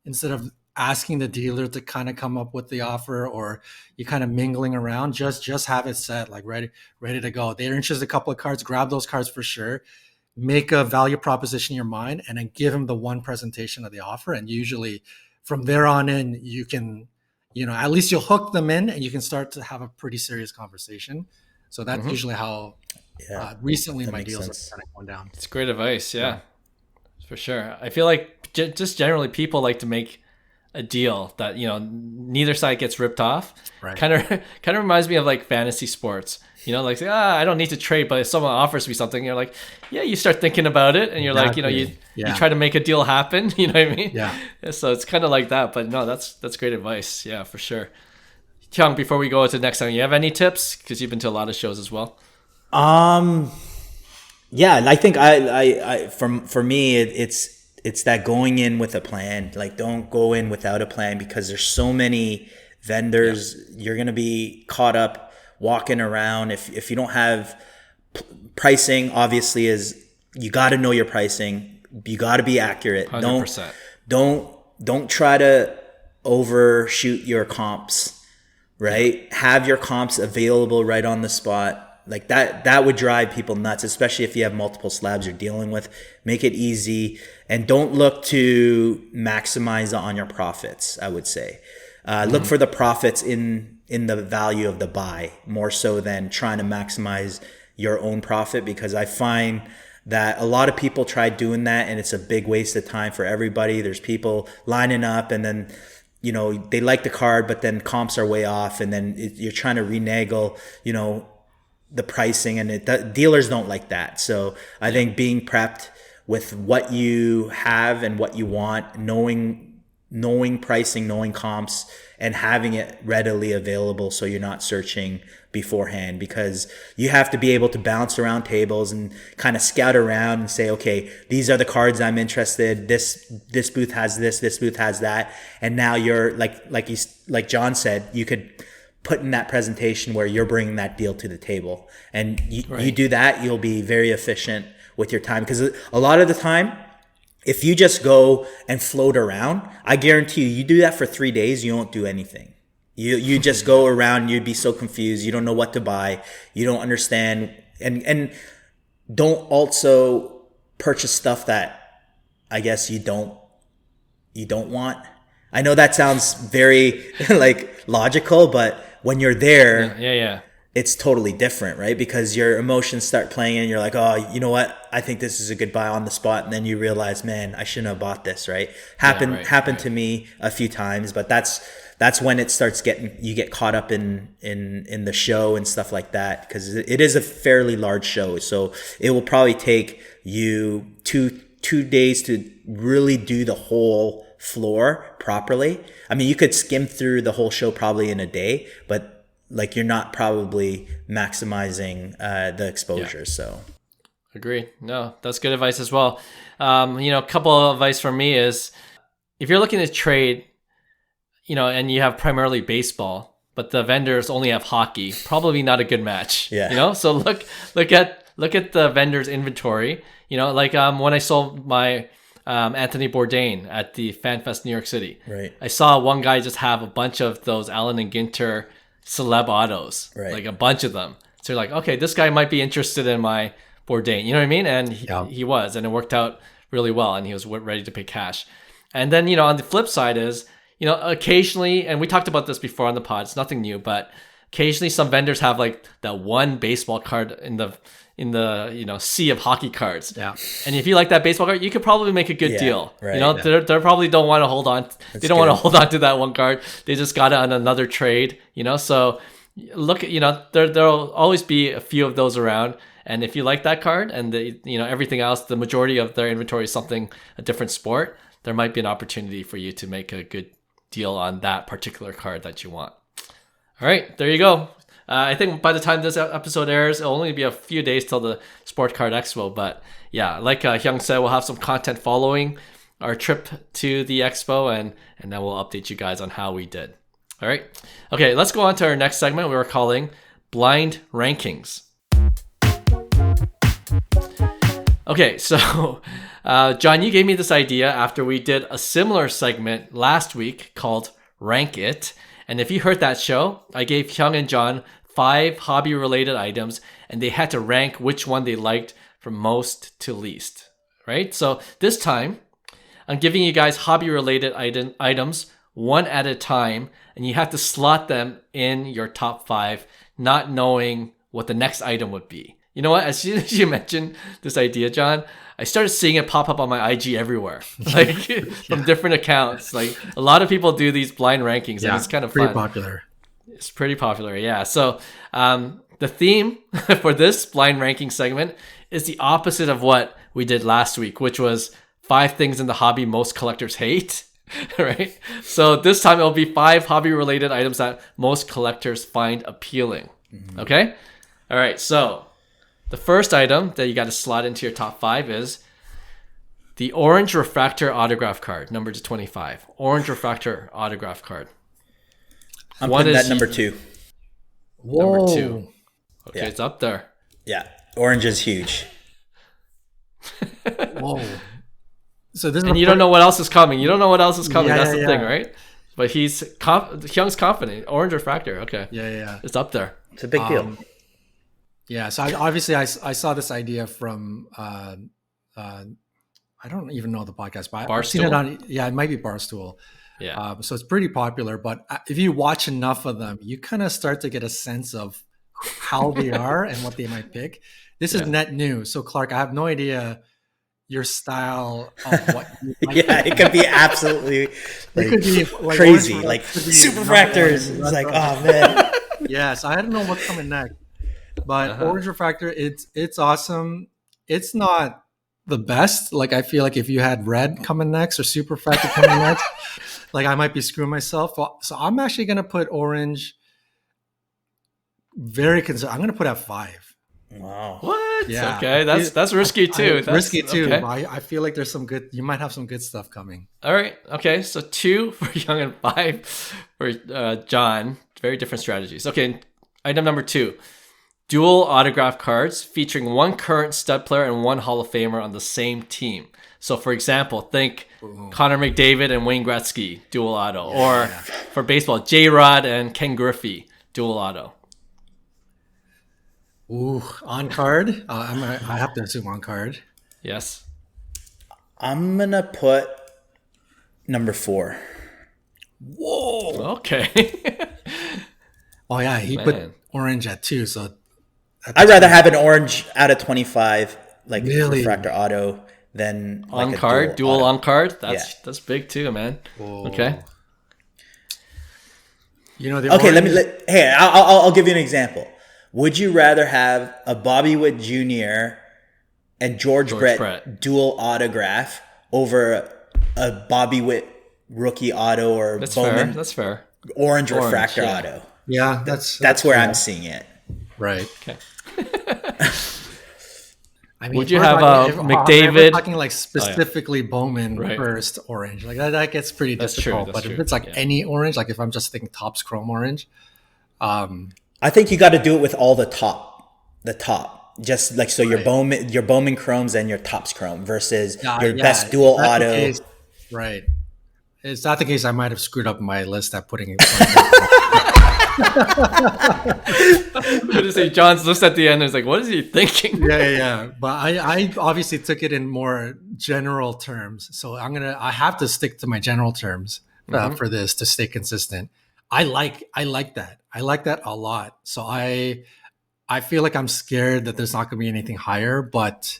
S2: instead of asking the dealer to kind of come up with the offer or you kind of mingling around, just have it set, like ready to go. They're interested in a couple of cards, grab those cards for sure, make a value proposition in your mind, and then give them the one presentation of the offer. And usually from there on in, you can, at least you'll hook them in and you can start to have a pretty serious conversation. So that's usually how recently my deals are kind of going down.
S1: It's great advice. Yeah, for sure. I feel like just generally people like to make a deal that neither side gets ripped off. Right. Kind of reminds me of like fantasy sports. Like I don't need to trade, but if someone offers me something, you're like, yeah, you start thinking about it, and you're like, you try to make a deal happen. You know what I mean? Yeah. So it's kind of like that. But no, that's great advice. Yeah, for sure. Hyung, before we go to the next time, you have any tips? Because you've been to a lot of shows as well.
S3: Yeah, I think for me, it's that going in with a plan. Like, don't go in without a plan because there's so many vendors. You're going to be caught up walking around. If you don't have pricing, obviously you got to know your pricing. You got to be accurate.
S1: 100%.
S3: Don't try to overshoot your comps, right? Have your comps available right on the spot. Like that would drive people nuts, especially if you have multiple slabs you're dealing with. Make it easy and don't look to maximize on your profits, I would say. Look for the profits in the value of the buy more so than trying to maximize your own profit, because I find that a lot of people try doing that and it's a big waste of time for everybody. There's people lining up and then they like the card, but then comps are way off, and then you're trying to renege, the pricing, and dealers don't like that. So I think being prepped with what you have and what you want, knowing pricing, knowing comps, and having it readily available so you're not searching beforehand, because you have to be able to bounce around tables and kind of scout around and say, okay, these are the cards I'm interested. This booth has this booth has that. And now you're like John said, you could put in that presentation where you're bringing that deal to the table, and you do that, you'll be very efficient with your time. Because a lot of the time, if you just go and float around, I guarantee you do that for 3 days, you won't do anything. You just go around, you'd be so confused, you don't know what to buy, you don't understand, and don't also purchase stuff that I guess you don't want. I know that sounds very like logical, but when you're there,
S1: yeah,
S3: it's totally different, right? Because your emotions start playing and you're like, oh, you know what? I think this is a good buy on the spot. And then you realize, man, I shouldn't have bought this, right? Happened to me a few times, but that's when it starts you get caught up in the show and stuff like that. Cause it is a fairly large show. So it will probably take you two days to really do the whole floor properly. I mean, you could skim through the whole show probably in a day, but like you're not probably maximizing the exposure. So
S1: agree. No, that's good advice as well. A couple of advice from me is if you're looking to trade, and you have primarily baseball, but the vendors only have hockey, probably not a good match.
S3: Yeah.
S1: So look at the vendor's inventory. When I sold my Anthony Bourdain at the FanFest New York City,
S3: right,
S1: I saw one guy just have a bunch of those Allen and Ginter celeb autos,
S3: right,
S1: like a bunch of them. So you're like, okay, this guy might be interested in my Bourdain. You know what I mean? And he was, and it worked out really well, and he was ready to pay cash. And then, on the flip side is, occasionally, and we talked about this before on the pod, it's nothing new, but occasionally some vendors have like that one baseball card in the sea of hockey cards.
S2: Yeah.
S1: And if you like that baseball card, you could probably make a good deal.
S3: Right.
S1: They probably don't want to hold on. They don't want to hold on to that one card. They just got it on another trade, So look, there'll always be a few of those around. And if you like that card and everything else, the majority of their inventory is a different sport, there might be an opportunity for you to make a good deal on that particular card that you want. All right, there you go. I think by the time this episode airs, it'll only be a few days till the Sport Card Expo. But yeah, like Hyung said, we'll have some content following our trip to the expo, and then we'll update you guys on how we did. All right. Okay, let's go on to our next segment we were calling Blind Rankings. Okay, so John, you gave me this idea after we did a similar segment last week called Rank It. And if you heard that show, I gave Hyung and John 5 hobby-related items, and they had to rank which one they liked from most to least, right? So this time, I'm giving you guys hobby-related items one at a time, and you have to slot them in your top 5, not knowing what the next item would be. You know what? As soon as you mentioned this idea, John, I started seeing it pop up on my IG everywhere, from different accounts. Like a lot of people do these blind rankings, and it's kind of
S2: pretty
S1: fun.
S2: popular.
S1: It's pretty popular, yeah. So the theme for this blind ranking segment is the opposite of what we did last week, which was 5 things in the hobby most collectors hate, right? So this time it'll be 5 hobby-related items that most collectors find appealing. Mm-hmm. Okay? All right, so the first item that you got to slot into your top 5 is the orange Refractor Autograph Card, number 25. Orange Refractor Autograph Card.
S3: I'm putting that number 2.
S2: Whoa.
S1: Number 2. Okay,
S3: Yeah.
S1: It's up there.
S3: Yeah, orange is huge.
S2: Whoa. So this is
S1: And you don't know what else is coming. You don't know what else is coming.
S2: Yeah,
S1: That's the
S2: yeah,
S1: thing,
S2: yeah.
S1: right? But Hyung's confident. Orange Refractor. Okay.
S2: Yeah.
S1: It's up there.
S3: It's a big deal.
S2: Yeah, so I saw this idea from I don't even know the podcast, but I've seen it on. Yeah, it might be Barstool.
S1: Yeah.
S2: So it's pretty popular, but if you watch enough of them, you kind of start to get a sense of how they are and what they might pick. This is net new, so Clark, I have no idea your style of what. You might pick.
S3: It could be absolutely
S2: It could be
S3: crazy,
S2: orange
S3: like
S2: could be
S3: super
S2: number
S3: fractors.
S2: one.
S3: It's like, oh man.
S2: Yes, I don't know what's coming next, but Orange Refractor, it's awesome. It's not the best. Like I feel like if you had red coming next or super refractor coming next, like I might be screwing myself. So I'm actually gonna put orange. I'm gonna put at 5.
S3: Wow.
S1: What?
S2: Yeah.
S1: Okay, that's risky too. That's
S2: risky too.
S1: Okay.
S2: I feel like there's some good. You might have some good stuff coming.
S1: All right. Okay. So 2 for Hyung and 5 for John. Very different strategies. Okay. Item number 2. dual autograph cards featuring one current stud player and one Hall of Famer on the same team. So, for example, think Connor McDavid and Wayne Gretzky, dual auto. Or for baseball, J-Rod and Ken Griffey, dual auto.
S2: Ooh, on card. I have to assume on card.
S1: Yes.
S3: I'm gonna put number 4.
S2: Whoa.
S1: Okay.
S2: Oh yeah, he put orange at 2. So
S3: I'd rather have an orange out of 25, like
S2: Really?
S3: refractor auto, than like
S1: On
S3: a
S1: card, dual
S3: auto.
S1: on card. That's big too, man.
S2: Whoa.
S1: Okay.
S2: You know the
S3: Okay,
S2: orange,
S3: hey, I'll give you an example. Would you rather have a Bobby Witt Jr. and George Brett dual autograph over a Bobby Witt rookie auto or
S1: That's
S3: Bowman
S1: fair. That's fair.
S3: orange refractor
S1: yeah.
S3: auto?
S2: Yeah,
S3: That's where I'm seeing it.
S2: right.
S1: Okay.
S2: I mean,
S1: Would
S2: if
S1: you
S2: we're
S1: have
S2: talking-
S1: McDavid?
S2: We're talking like specifically Bowman
S1: Right.
S2: first orange. Like that gets pretty
S1: That's
S2: difficult.
S1: true,
S2: But
S1: that's
S2: if
S1: true,
S2: it's like
S1: yeah.
S2: any orange, like if I'm just thinking Topps Chrome orange,
S3: I think you got to do it with all the top. Just like so, your Bowman Chromes and your Topps Chrome versus your best dual
S2: if that's the
S3: auto.
S2: case- right. Is that the case? I might have screwed up my list at putting it.
S1: I'm gonna say John's list at the end is like, what is he thinking?
S2: yeah. But I obviously took it in more general terms. So I have to stick to my general terms for this to stay consistent. I like that. I like that a lot. So I feel like I'm scared that there's not going to be anything higher, but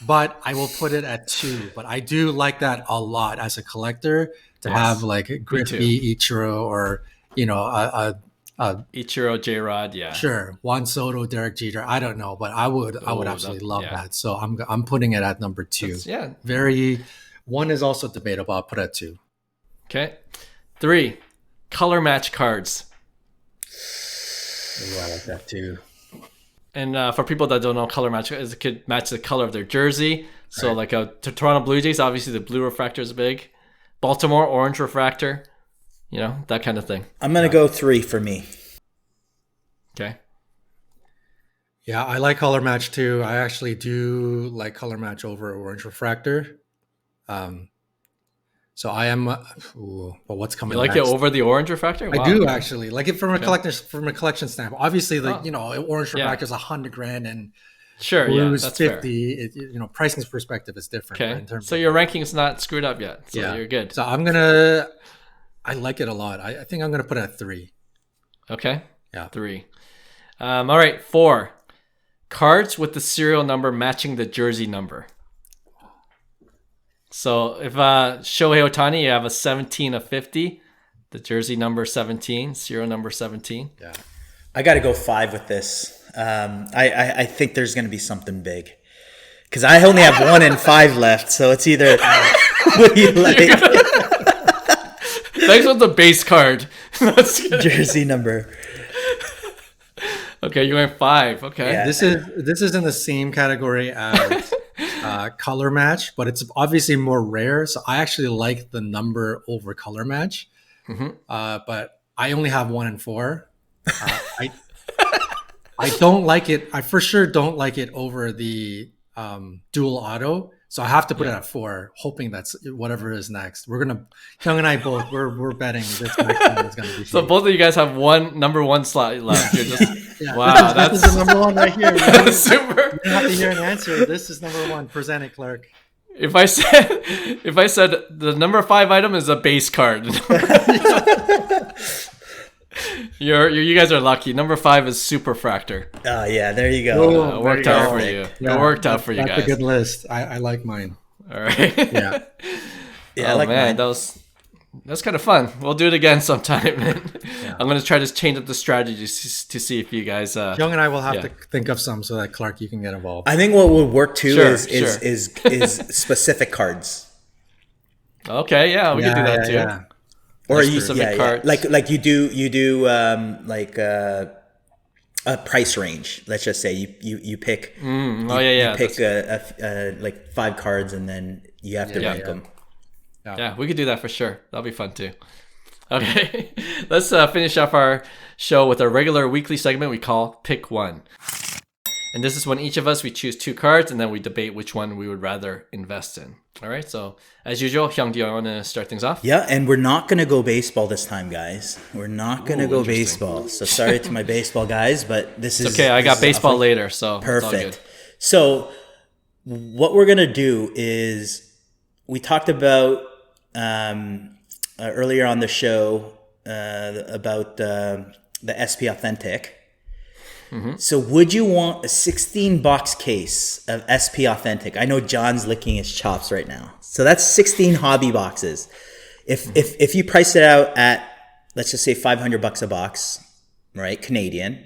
S2: I will put it at 2. But I do like that a lot as a collector to have like Griffey, Ichiro, or
S1: Ichiro, J-Rod, yeah.
S2: sure, Juan Soto, Derek Jeter. I don't know, but I would absolutely love that. So I'm putting it at number 2.
S1: Yeah.
S2: Very. 1 is also debatable. I'll put it at 2.
S1: Okay. 3, color match cards.
S2: Ooh, I like that too.
S1: And for people that don't know, color match is it could match the color of their jersey. So
S2: Right.
S1: like a Toronto Blue Jays, obviously the blue refractor is big. Baltimore, orange refractor. You know, that kind of thing.
S3: I'm gonna go 3 for me.
S1: Okay.
S2: Yeah, I like color match too. I actually do like color match over orange refractor. So I am. But what's coming?
S1: You like
S2: next?
S1: it over the orange refractor?
S2: I
S1: Wow.
S2: do actually like it from a collection standpoint. Obviously, the orange
S1: Yeah.
S2: refractor is $100,000 and
S1: Sure, yeah,
S2: blue's
S1: that's
S2: 50. Pricing's perspective is different.
S1: fair.
S2: Right,
S1: Okay.
S2: in terms
S1: So
S2: of,
S1: your ranking's not screwed up yet. So you're good.
S2: So I like it a lot. I think I'm gonna put it at 3.
S1: Okay.
S2: Yeah.
S1: 3. All right. 4, cards with the serial number matching the jersey number. So if Shohei Ohtani, you have a 17 of 50, the jersey number 17, serial number 17.
S2: Yeah.
S3: I got to go 5 with this. I think there's going to be something big because I only have 1 and 5 left. So it's either what do you like?
S1: Thanks for the base card. That's good.
S3: Jersey number.
S1: Okay, you went 5. Okay.
S3: Yeah.
S2: This is in the same category as color match, but it's obviously more rare. So I actually like the number over color match. But I only have 1 and 4. I don't like it. I for sure don't like it over the dual auto. So I have to put it at 4, hoping that's whatever is next. Hyung and I both we're betting this next one is gonna be.
S1: So both of you guys have number 1 slot left. You're just
S2: Yeah.
S1: wow,
S2: This
S1: that's
S2: is the number 1 right here. You
S1: super.
S2: have to hear an answer. This is number 1. Present it, Clark.
S1: If I said the number 5 item is a base card, you guys are lucky. Number 5 is super fractor.
S3: Yeah, there you go.
S2: Oh,
S1: It worked
S2: there you
S1: out
S2: go.
S1: for you.
S2: Yeah,
S1: It worked out for you
S2: That's
S1: guys.
S2: a good list. I like mine.
S1: All right.
S2: Yeah.
S3: Yeah, I
S1: Oh
S3: like
S1: man,
S3: mine.
S1: that's kind of fun. We'll do it again sometime. I'm gonna try to change up the strategy to see if you guys.
S2: Hyung and I will have
S1: Yeah.
S2: to think of some so that Clark, you can get involved.
S3: I think what would work too
S1: Sure,
S3: is specific cards.
S1: Okay, yeah, we can do that too.
S2: Yeah.
S3: Or
S1: Specific cards.
S3: like you do like a price range. Let's just say you pick. You pick like 5 cards and then you have to rank them.
S1: Yeah, we could do that for sure. That'll be fun too. Okay, let's finish off our show with our regular weekly segment we call Pick One. And this is when each of us, we choose 2 cards and then we debate which one we would rather invest in. All right, so as usual, Hyung, do you want to start things off?
S3: Yeah, and we're not going to go baseball this time, guys. We're not going to go baseball. So sorry to my baseball guys, but this is...
S1: okay, I got baseball later, so
S3: perfect.
S1: It's all good.
S3: So what we're going to do is we talked about earlier on the show about the SP Authentic. Mm-hmm. So would you want a 16-box case of SP Authentic? I know John's licking his chops right now. So that's 16 hobby boxes. If you price it out at, let's just say $500 a box, right? Canadian,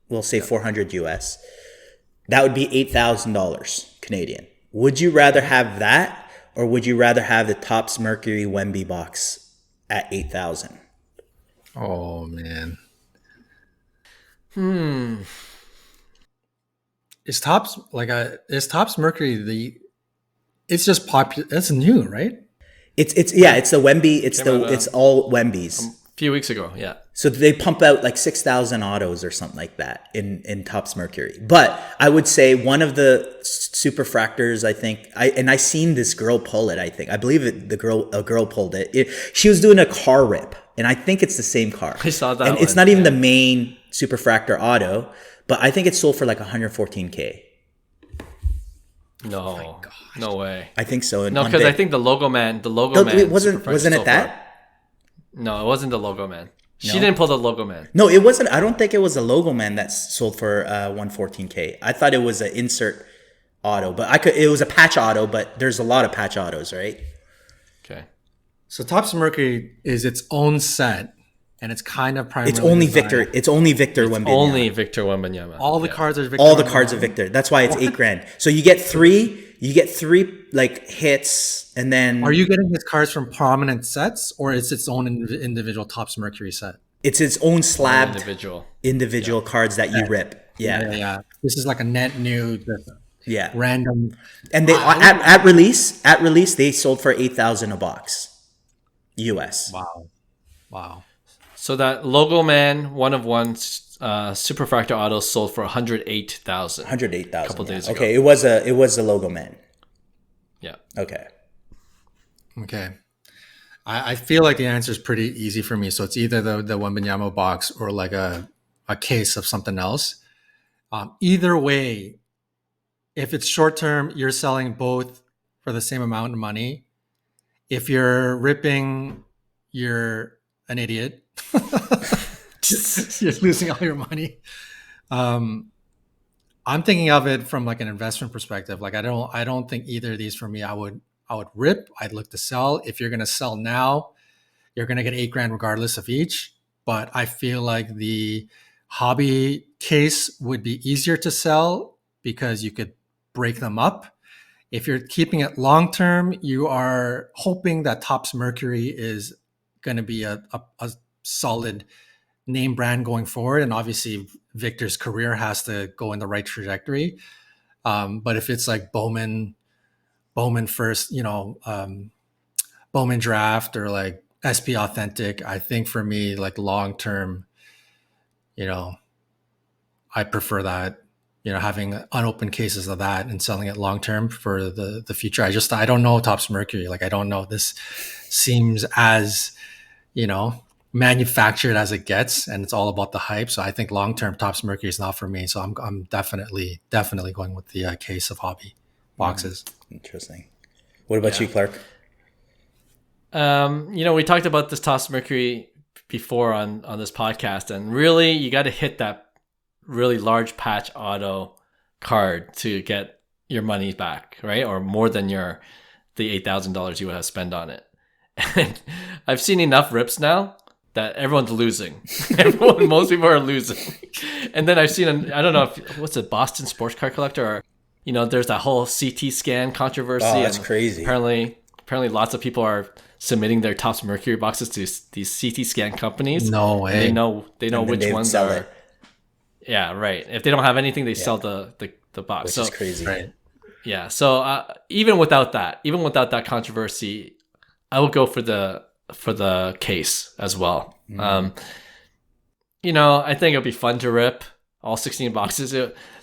S3: we'll say 400 US. That would be $8,000 Canadian. Would you rather have that, or would you rather have the Topps Mercury Wemby box at $8,000?
S2: Oh man. Is Topps Mercury it's just popular? It's new, right?
S3: It's the Wemby. It's all Wembys.
S1: A few weeks ago, yeah.
S3: So they pump out like 6,000 autos or something like that in Topps Mercury. But I would say one of the Superfractors, I think, I seen this girl pull it. I believe a girl pulled it. She was doing a car rip, and I think it's the same car.
S1: I saw that.
S3: And it's not even the main Superfractor auto, but I think it sold for like $114K.
S1: No, no way.
S3: I think so.
S1: No, because I think the logo man.
S3: Wait, wasn't it that?
S1: No, it wasn't the logo man. She didn't pull the logo man.
S3: No, it wasn't. I don't think it was a logo man that sold for $114K. I thought it was an insert auto, but it was a patch auto, but there's a lot of patch autos, right?
S1: Okay.
S2: So Topps Mercury is its own set, and it's kind of primarily
S3: It's only Victor Wembanyama.
S1: Only Victor Wembanyama.
S2: All the cards are Victor.
S3: All the cards are Victor. That's why it's $8,000. So you get three like hits, and then
S2: are you getting his cards from prominent sets, or is it its own individual Topps Mercury set?
S3: It's its own slabbed individual cards that you rip.
S2: Yeah. This is like a net new, random.
S3: And they at release they sold for $8,000 a box, US.
S2: Wow.
S1: So that logo man one of one Superfractor auto sold for $108,000.
S3: $108,000
S1: a couple days ago.
S3: Okay, it was a logo man.
S1: Yeah.
S3: Okay.
S2: I feel like the answer is pretty easy for me. So it's either the Wembanyama box or like a case of something else. Either way, if it's short term, you're selling both for the same amount of money. If you're ripping, you're an idiot. You're losing all your money. I'm thinking of it from like an investment perspective. Like I don't think either of these for me. I would rip. I'd look to sell. If you're going to sell now, you're going to get $8,000 regardless of each. But I feel like the hobby case would be easier to sell because you could break them up. If you're keeping it long term, you are hoping that Topps Mercury is going to be a solid name brand going forward, and obviously Victor's career has to go in the right trajectory. But if it's like Bowman first, Bowman draft or like SP Authentic, I think for me, like long term, I prefer that. Having unopened cases of that and selling it long term for the future. I don't know Topps Mercury. Like I don't know. This seems as manufactured as it gets, and it's all about the hype. So I think long-term Topps Mercury is not for me. So I'm definitely going with the case of hobby boxes.
S3: Interesting. What about you, Clark?
S1: We talked about this Topps Mercury before on this podcast, and really you got to hit that really large patch auto card to get your money back, right? Or more than the $8,000 you would have spent on it. And I've seen enough rips now that everyone's losing. Most people are losing. And then I've seen, I don't know what's it, Boston Sports Card Collector, or there's that whole CT scan controversy.
S3: Oh, that's crazy.
S1: Apparently lots of people are submitting their Topps Mercury boxes to these CT scan companies.
S2: No way.
S1: They know which ones are. It. Yeah, right. If they don't have anything, they sell the box.
S3: Which is crazy.
S2: Right.
S1: Yeah. So even without that controversy, I would go for the case as well. I think it'll be fun to rip all 16 boxes.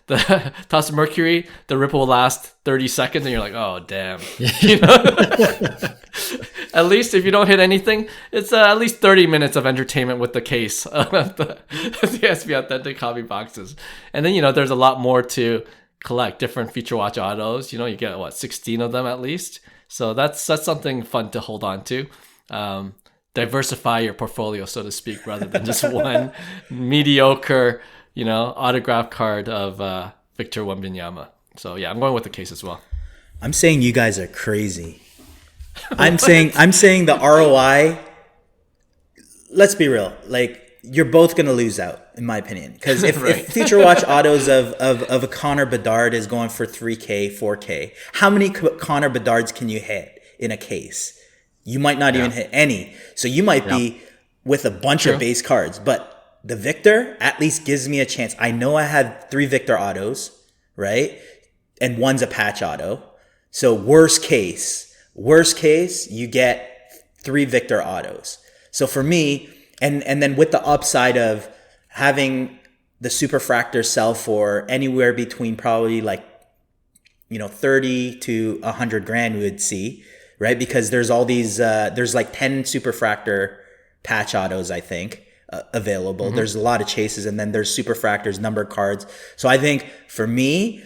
S1: The Topps Mercury, the rip will last 30 seconds, and you're like, oh damn. At least if you don't hit anything, it's at least 30 minutes of entertainment with the case of the SB Authentic hobby boxes. And then there's a lot more to collect, different Feature Watch autos. You get 16 of them at least. So that's something fun to hold on to. Diversify your portfolio, so to speak, rather than just one mediocre, autograph card of Victor Wembanyama. So yeah, I'm going with the case as well.
S3: I'm saying you guys are crazy. I'm saying the ROI. Let's be real. Like, you're both gonna lose out, in my opinion. Because if Feature Watch autos of a Connor Bedard is going for 3K, 4K, how many Connor Bedards can you hit in a case? You might not even hit any. So you might be with a bunch of base cards. But the Victor at least gives me a chance. I know I had 3 Victor autos, right? And one's a patch auto. So worst case, you get 3 Victor autos. So for me, and then with the upside of having the Superfractor sell for anywhere between probably 30 to 100 grand, we would see, right? Because there's all these, there's 10 Superfractor patch autos, I think, available. Mm-hmm. There's a lot of chases, and then there's Superfractors, numbered cards. So I think for me,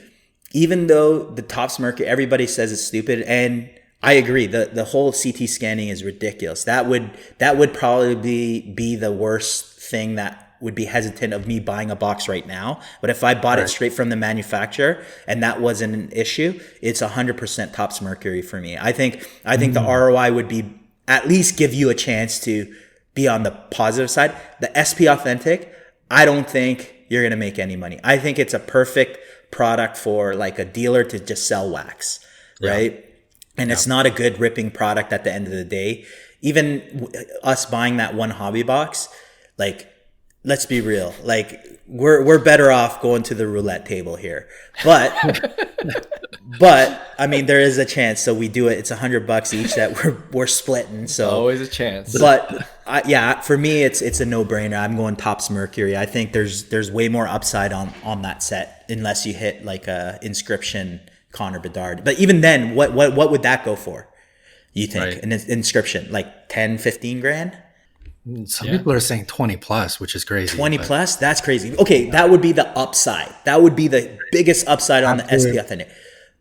S3: even though the Topps Mercury, everybody says it's stupid, and I agree, the whole CT scanning is ridiculous. That would probably be the worst thing that would be hesitant of me buying a box right now. But if I bought it straight from the manufacturer and that wasn't an issue, it's 100% Topps Mercury for me. I think the ROI would be at least give you a chance to be on the positive side. The SP Authentic, I don't think you're going to make any money. I think it's a perfect product for a dealer to just sell wax, right? And it's not a good ripping product at the end of the day. Even us buying that one hobby box, let's be real. We're better off going to the roulette table here. But I mean, there is a chance. So we do it. It's $100 each that we're splitting. So
S1: always a chance.
S3: But for me, it's a no brainer. I'm going Topps Mercury. I think there's way more upside on that set unless you hit a inscription Connor Bedard. But even then, what would that go for? You think an inscription 10, 15 grand?
S2: Some people are saying 20 plus, which is crazy.
S3: 20 plus? That's crazy. Okay, that would be the upside. That would be the biggest upside on the SP Authentic.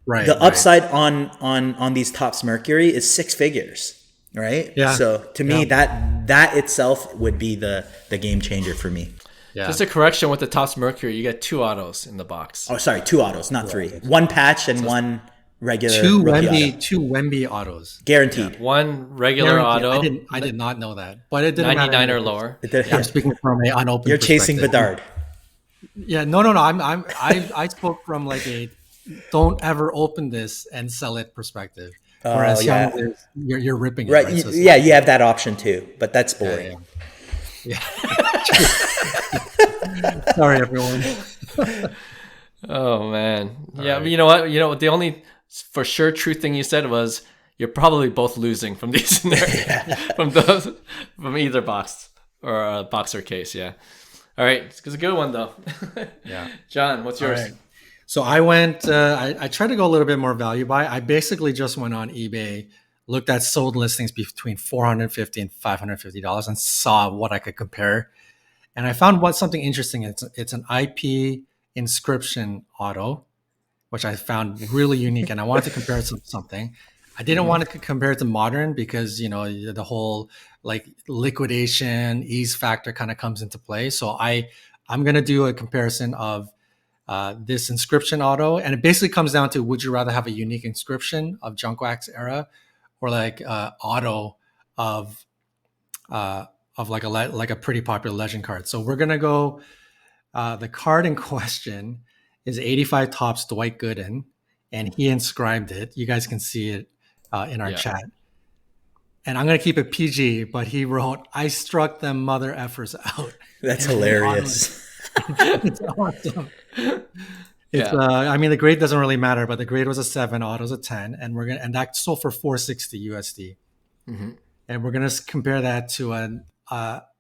S2: Right.
S3: The upside on these Topps Mercury is 6 figures, right? Yeah. So to me, that itself would be the game changer for me.
S1: Yeah. Just a correction with the Topps Mercury, you get 2 autos in the box.
S3: Oh, sorry, 2 autos, not 3. One patch and one regular.
S2: 2 Wemby autos.
S3: Guaranteed.
S1: Yeah. One regular auto.
S2: I did not know that, but it didn't
S1: 99
S2: matter.
S1: or lower.
S2: I'm speaking from an unopened.
S3: You're chasing Bedard.
S2: Yeah, no. I spoke from a don't ever open this and sell it perspective. Whereas you're ripping it.
S3: Right. So you have that option too, but that's boring.
S2: Yeah. Sorry, everyone.
S1: Oh man. Yeah, right. You know what? The only for sure true thing you said was you're probably both losing from these from either box or box or case. Yeah. All right, it's a good one though.
S2: Yeah.
S1: John, what's yours?
S2: Right. So I went. I tried to go a little bit more value buy. I basically just went on eBay, looked at sold listings between $450 and $550, and saw what I could compare. And I found something interesting. It's an IP inscription auto, which I found really unique, and I wanted to compare it to something. I didn't want to compare it to modern because the whole liquidation ease factor kind of comes into play. So I'm gonna do a comparison of this inscription auto, and it basically comes down to: would you rather have a unique inscription of junk wax era, or auto of a pretty popular legend card? So we're gonna go. The card in question is 85 Topps Dwight Gooden, and he inscribed it. You guys can see it in our chat. And I'm gonna keep it PG, but he wrote, "I struck them mother effers out."
S3: That's hilarious.
S2: It's awesome. I mean, the grade doesn't really matter, but the grade was a 7, auto's a 10, and that sold for $460 USD.
S1: Mm-hmm.
S2: and we're gonna compare that to a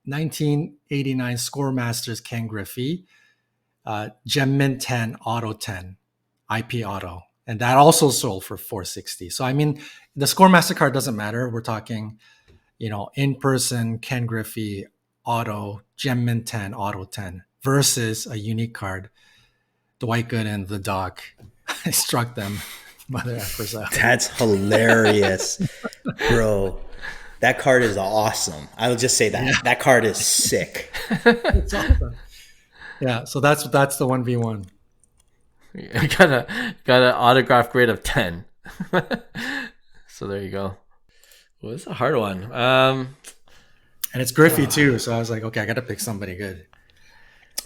S2: 1989 Scoremasters Ken Griffey Gem Mint 10 Auto 10 IP Auto, and that also sold for 460. So I mean, the Scoremaster card doesn't matter. We're talking, in person Ken Griffey Auto Gem Mint 10 Auto 10 versus a unique card, Dwight Gooden, the Doc. I struck them by their efforts out.
S3: That's hilarious, bro. That card is awesome. I will just say that. Yeah. That card is sick.
S2: It's awesome. Yeah, so that's the 1v1.
S1: Got an autograph grade of 10. So there you go. Well, it's a hard one.
S2: And it's Griffey too, so I was like, okay, I got to pick somebody good.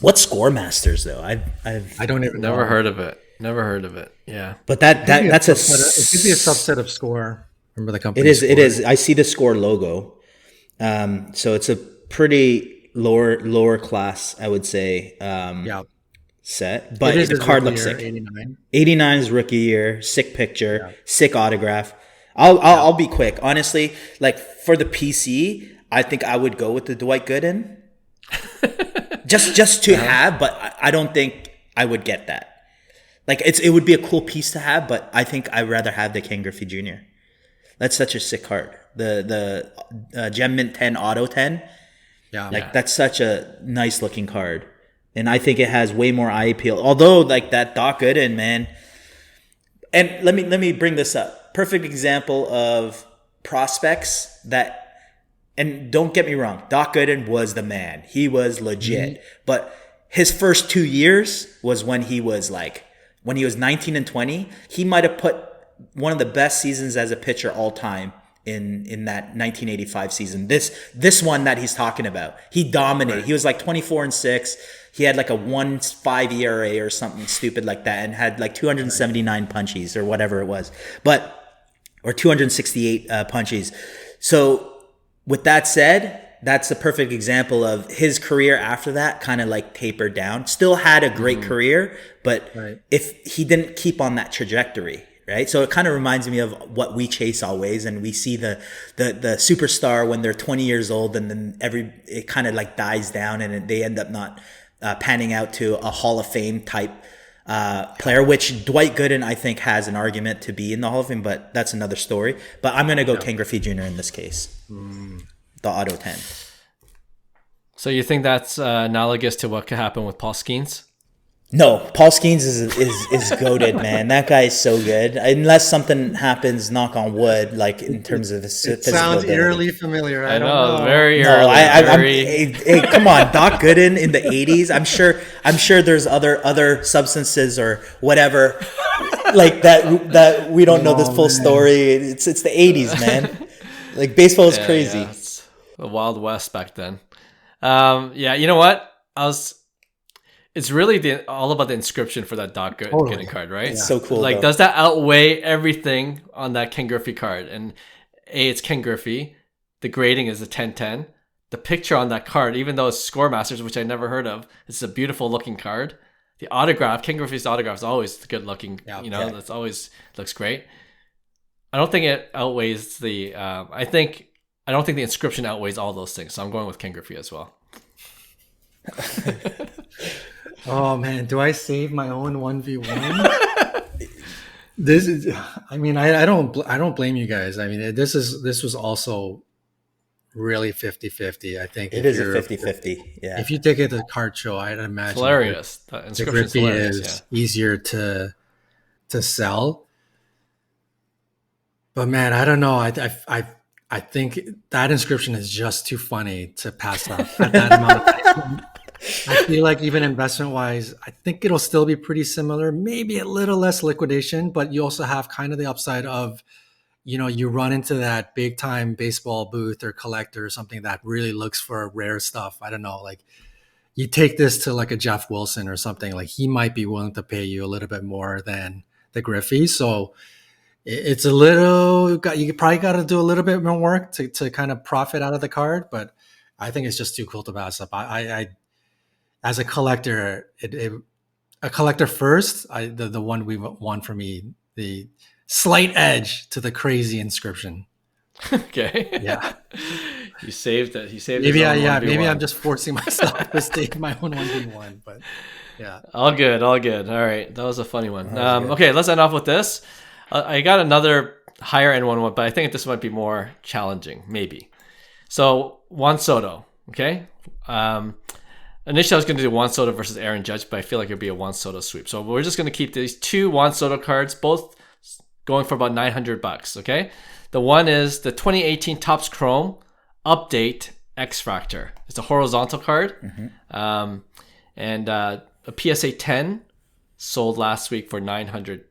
S3: What's Scoremasters though?
S2: I don't even
S1: never
S2: know.
S1: heard of it. Never heard of it. Yeah,
S3: but that's
S2: it could be a subset of Score. Remember the company?
S3: It is.
S2: Score.
S3: It is. I see the Score logo. So it's a pretty lower class, I would say. Set, but the card looks sick. 89 is rookie year. Sick picture. Yeah. Sick autograph. I'll be quick. Honestly, like for the PC, I think I would go with the Dwight Gooden. just to have, but I don't think I would get that. Like it would be a cool piece to have, but I think I'd rather have the Ken Griffey Jr. That's such a sick card. The Gem Mint 10 Auto 10. Yeah. That's such a nice looking card. And I think it has way more eye appeal. Although like that Doc Gooden, man. And let me bring this up. Perfect example of prospects that, and don't get me wrong, Doc Gooden was the man. He was legit. Mm-hmm. But his first 2 years was when he was 19 and 20, he might have put one of the best seasons as a pitcher all time in that 1985 season. This one that he's talking about, he dominated. Right. He was like 24 and 6. He had like a 1.5 ERA or something stupid like that, and had like 279 punchies or whatever it was, or 268 punchies. So with that said, that's a perfect example of his career after that kind of like tapered down. Still had a great career, but if he didn't keep on that trajectory, right? So it kind of reminds me of what we chase always, and we see the superstar when they're 20 years old, and then it kind of like dies down, and they end up not panning out to a Hall of Fame type player, which Dwight Gooden I think has an argument to be in the Hall of Fame, but that's another story. But I'm going to go Ken Griffey Jr. in this case. The Auto 10.
S1: So you think that's analogous to what could happen with Paul Skeens?
S3: No, Paul Skeens is goated, man. That guy is so good. Unless something happens, knock on wood, like in terms of his physical
S2: sounds
S3: ability.
S2: Eerily familiar. I don't know.
S1: Very eerily.
S3: Hey, come on, Doc Gooden in the 80s. I'm sure there's other substances or whatever like that we don't know the full story. It's the 80s, man. Like baseball is crazy.
S1: Yeah, it's the Wild West back then. You know what? It's really all about the inscription for that Doc Gooden card, right?
S3: It's so cool.
S1: Like, does that outweigh everything on that Ken Griffey card? And it's Ken Griffey. The grading is a 10-10. The picture on that card, even though it's Scoremasters, which I never heard of, it's a beautiful looking card. The autograph, Ken Griffey's autograph is always good looking. That's always looks great. I don't think it outweighs the. I don't think the inscription outweighs all those things. So I'm going with Ken Griffey as well.
S2: Oh man, do I save my own 1v1? This is. I mean, I don't blame you guys. I mean, this was also really 50-50. I think
S3: it is a 50-50. Yeah.
S2: If you take it to the card show, I'd imagine
S1: it's hilarious.
S2: The Griffey is easier to sell. But man, I don't know. I think that inscription is just too funny to pass up at that amount of time. I feel like even investment wise, I think it'll still be pretty similar, maybe a little less liquidation, but you also have kind of the upside of, you run into that big time baseball booth or collector or something that really looks for rare stuff. I don't know, like you take this to like a Jeff Wilson or something, like he might be willing to pay you a little bit more than the Griffey. So it's a little, you probably got to do a little bit more work to kind of profit out of the card, but I think it's just too cool to pass up. I as a collector, a collector first, the one we won for me, the slight edge to the crazy inscription.
S1: Okay.
S2: Yeah.
S1: You saved it. He saved
S2: Maybe
S1: his own 1v1.
S2: maybe I'm just forcing myself to stake my own 1v1, but yeah.
S1: All good. All good. All right. That was a funny one.
S3: Good.
S1: Okay, let's end off with this. I got another higher end one, but I think this might be more challenging, maybe. So Juan Soto. Okay. Initially, I was going to do Juan Soto versus Aaron Judge, but I feel like it'd be a Juan Soto sweep. So we're just going to keep these two Juan Soto cards, both going for about $900. Okay. The one is the 2018 Topps Chrome Update X-Fractor. It's a horizontal card. And a PSA 10 sold last week for $900.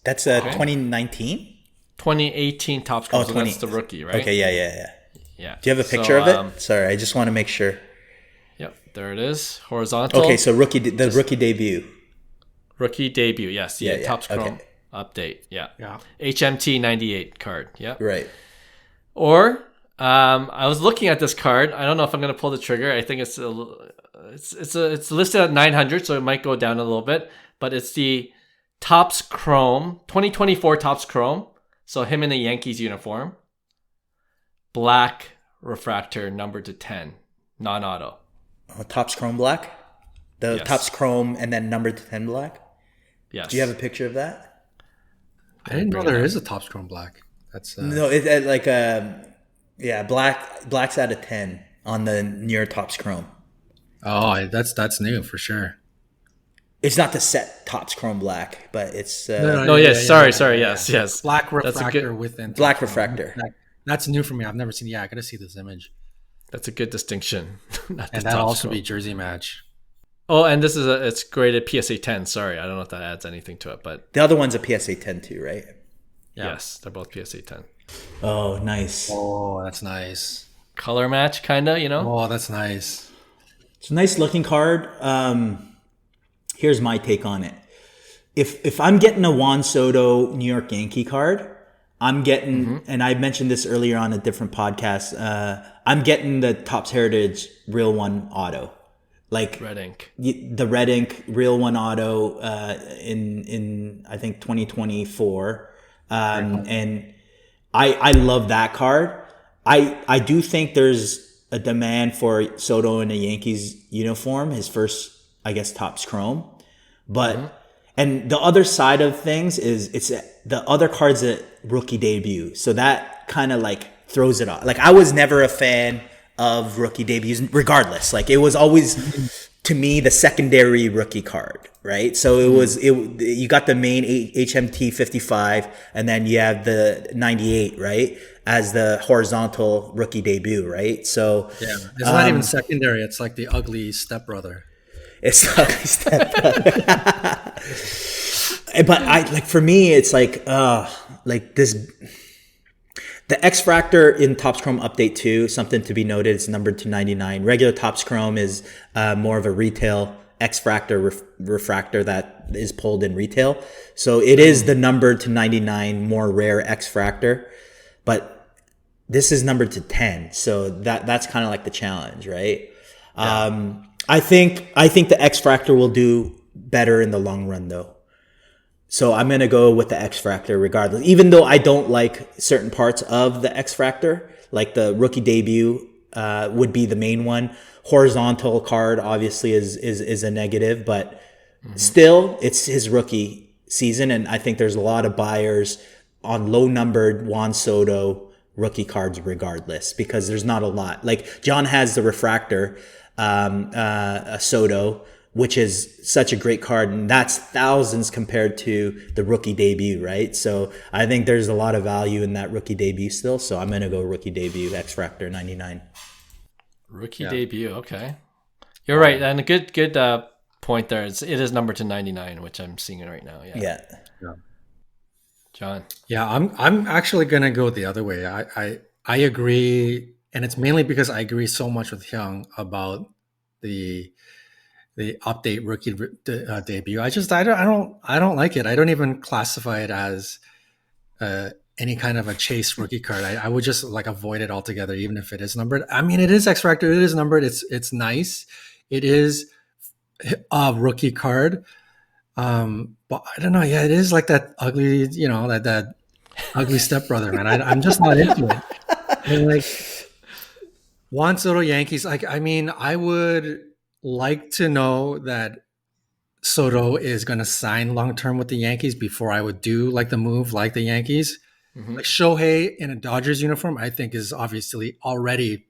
S3: That's 2019?
S1: 2018 Topps Chrome. So that's the rookie, right?
S3: Okay, yeah.
S1: Yeah.
S3: Do you have a picture of it? Sorry, I just want to make sure.
S1: Yep, there it is. Horizontal.
S3: Okay, so rookie debut.
S1: Rookie debut, yes. Yeah, Topps Chrome
S3: okay.
S1: Update. Yeah.
S2: Yeah.
S1: HMT 98 card. Yeah.
S3: Right.
S1: Or I was looking at this card. I don't know if I'm going to pull the trigger. I think it's listed at 900, so it might go down a little bit. But it's the Topps Chrome 2024 Topps Chrome. So him in the Yankees uniform, black refractor, numbered to 10, non-auto.
S3: Oh, Topps Chrome black. The
S1: Yes.
S3: Topps Chrome and then numbered to 10 black.
S1: Yes.
S3: Do you have a picture of that?
S2: I didn't know there is a Topps Chrome Black. That's
S3: No, it's black's out of 10 on the near Topps Chrome.
S2: Oh, that's new for sure.
S3: It's not the set Topps Chrome black, but it's
S1: No, yes. Sorry. Yes.
S2: Black
S1: That's a
S2: refractor
S1: good-
S2: within
S3: black
S2: Topps Chrome.
S3: refractor.
S2: That's new for me. I've never seen. Yeah, I gotta see this image.
S1: That's a good distinction. Not the
S2: And that'll
S1: Topps
S2: also
S1: Chrome.
S2: be jersey match.
S1: Oh, and this is it's graded PSA 10. Sorry, I don't know if that adds anything to it, but
S3: The other one's a PSA 10 too, right?
S2: Yeah.
S1: yes, they're both PSA 10.
S3: Oh, nice.
S2: Oh, that's nice.
S1: Color match, kinda, you know.
S2: Oh, that's nice.
S3: It's a nice looking card. Here's my take on it. If I'm getting a Juan Soto New York Yankee card, I'm getting, and I mentioned this earlier on a different podcast, I'm getting the Topps Heritage Real One Auto. Like
S1: Red ink.
S3: the red ink Real One Auto in I think 2024. And I love that card. I do think there's a demand for Soto in a Yankees uniform, his first, I guess, Topps Chrome. But and the other side of things is it's the other card's a rookie debut. So that kind of like throws it off. Like I was never a fan of rookie debuts regardless. Like it was always to me the secondary rookie card, right? So you got the main HMT 55 and then you have the 98, right? As the horizontal rookie debut, right? So
S2: Yeah, it's not even secondary. It's like the ugly stepbrother.
S3: it's ugly step. But for me, it's like this. The X-Fractor in Topps Chrome Update 2, something to be noted, it's numbered to 99. Regular Topps Chrome is more of a retail X-Fractor refractor that is pulled in retail. So it is the numbered to 99 more rare X-Fractor, but this is numbered to 10. So that's kind of like the challenge, right? Yeah. I think the X-Fractor will do better in the long run though. So I'm going to go with the X-Fractor regardless, even though I don't like certain parts of the X-Fractor, like the rookie debut would be the main one. Horizontal card obviously is a negative, but still it's his rookie season. And I think there's a lot of buyers on low numbered Juan Soto rookie cards regardless, because there's not a lot. Like John has the Refractor, a Soto, which is such a great card, and that's thousands compared to the rookie debut, right? So I think there's a lot of value in that rookie debut still. So I'm going to go rookie debut, X-Fractor 99.
S1: Rookie debut, okay. You're right, and a good point there. It is numbered to 99, which I'm seeing it right now. Yeah. John.
S2: Yeah, I'm actually gonna go the other way. I agree, and it's mainly because I agree so much with Hyung about the update rookie debut. I don't like it. I don't even classify it as any kind of a chase rookie card. I would just like avoid it altogether, even if it is numbered. I mean, it is X-Fractor. It is numbered. It's nice. It is a rookie card. But I don't know. Yeah, it is like that ugly, that ugly stepbrother, man. I'm just not into it. And like Juan Soto Yankees, like I mean, I would like to know that Soto is going to sign long term with the Yankees before I would do like the move like the Yankees. Like Shohei in a Dodgers uniform, I think is obviously already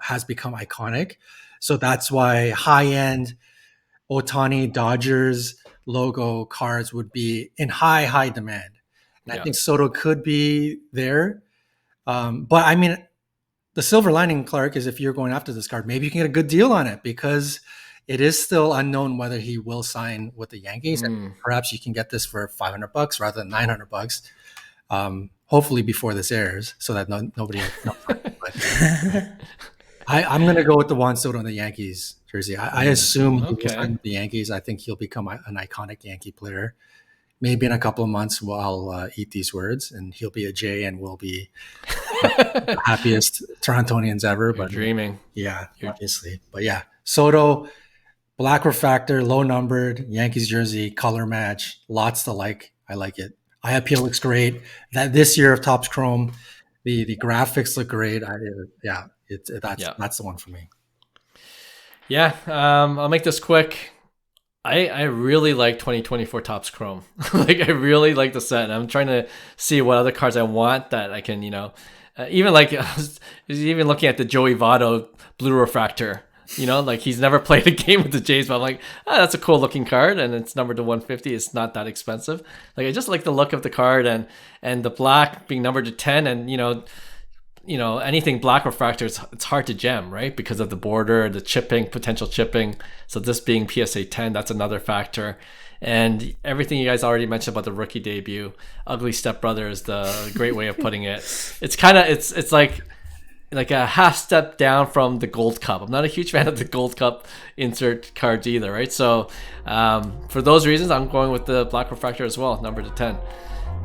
S2: has become iconic. So that's why high end Otani Dodgers logo cards would be in high demand. And I think Soto could be there. But I mean, the silver lining, Clark, is if you're going after this card, maybe you can get a good deal on it because it is still unknown whether he will sign with the Yankees. And perhaps you can get this for $500 rather than $900. Hopefully before this airs so that nobody knows. But I'm going to go with the Juan Soto and the Yankees jersey. I assume he will sign with the Yankees. I think he'll become an iconic Yankee player. Maybe in a couple of months I'll eat these words and he'll be a J and we'll be the happiest Torontonians ever. But
S1: dreaming.
S2: Yeah, obviously. But yeah, Soto, black refractor, low numbered, Yankees jersey, color match, lots to like. I like it. Eye appeal looks great. That this year of Topps Chrome, the graphics look great. That's the one for me.
S1: Yeah, I'll make this quick. I really like 2024 Topps Chrome. Like I really like the set. I'm trying to see what other cards I want that I can, even like I was even looking at the Joey Votto blue refractor. Like he's never played a game with the Jays, but I'm like, that's a cool looking card, and it's numbered to 150. It's not that expensive. Like I just like the look of the card and the black being numbered to 10, and anything black refractor, it's hard to gem, right? Because of the border, the chipping, potential chipping. So this being PSA 10, that's another factor. And everything you guys already mentioned about the rookie debut, ugly stepbrother is the great way of putting it. It's kind of it's like a half step down from the Gold Cup. I'm not a huge fan of the Gold Cup insert cards either, right? So for those reasons, I'm going with the black refractor as well, number to 10.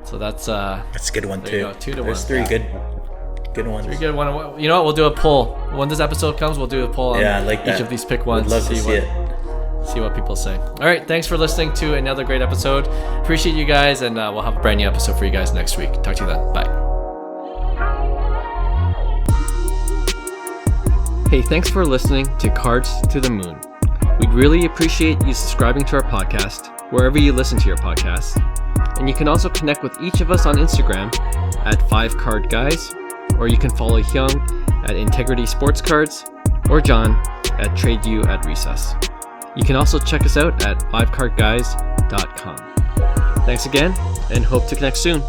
S1: So that's a good one too. 2 to 1.
S3: There's 3 good ones.
S1: 3 good one. You know what? We'll do a poll when this episode comes. We'll do a poll on each of these pick ones.
S3: Would love to see it.
S1: See what people say. All right, thanks for listening to another great episode. Appreciate you guys, and we'll have a brand new episode for you guys next week. Talk to you then. Bye. Hey, thanks for listening to Cards to the Moon. We'd really appreciate you subscribing to our podcast wherever you listen to your podcasts. And you can also connect with each of us on Instagram at 5Card Guys, or you can follow Hyung at Integrity Sports Cards, or John at Trade You at Recess. You can also check us out at 5cardguys.com. Thanks again, and hope to connect soon.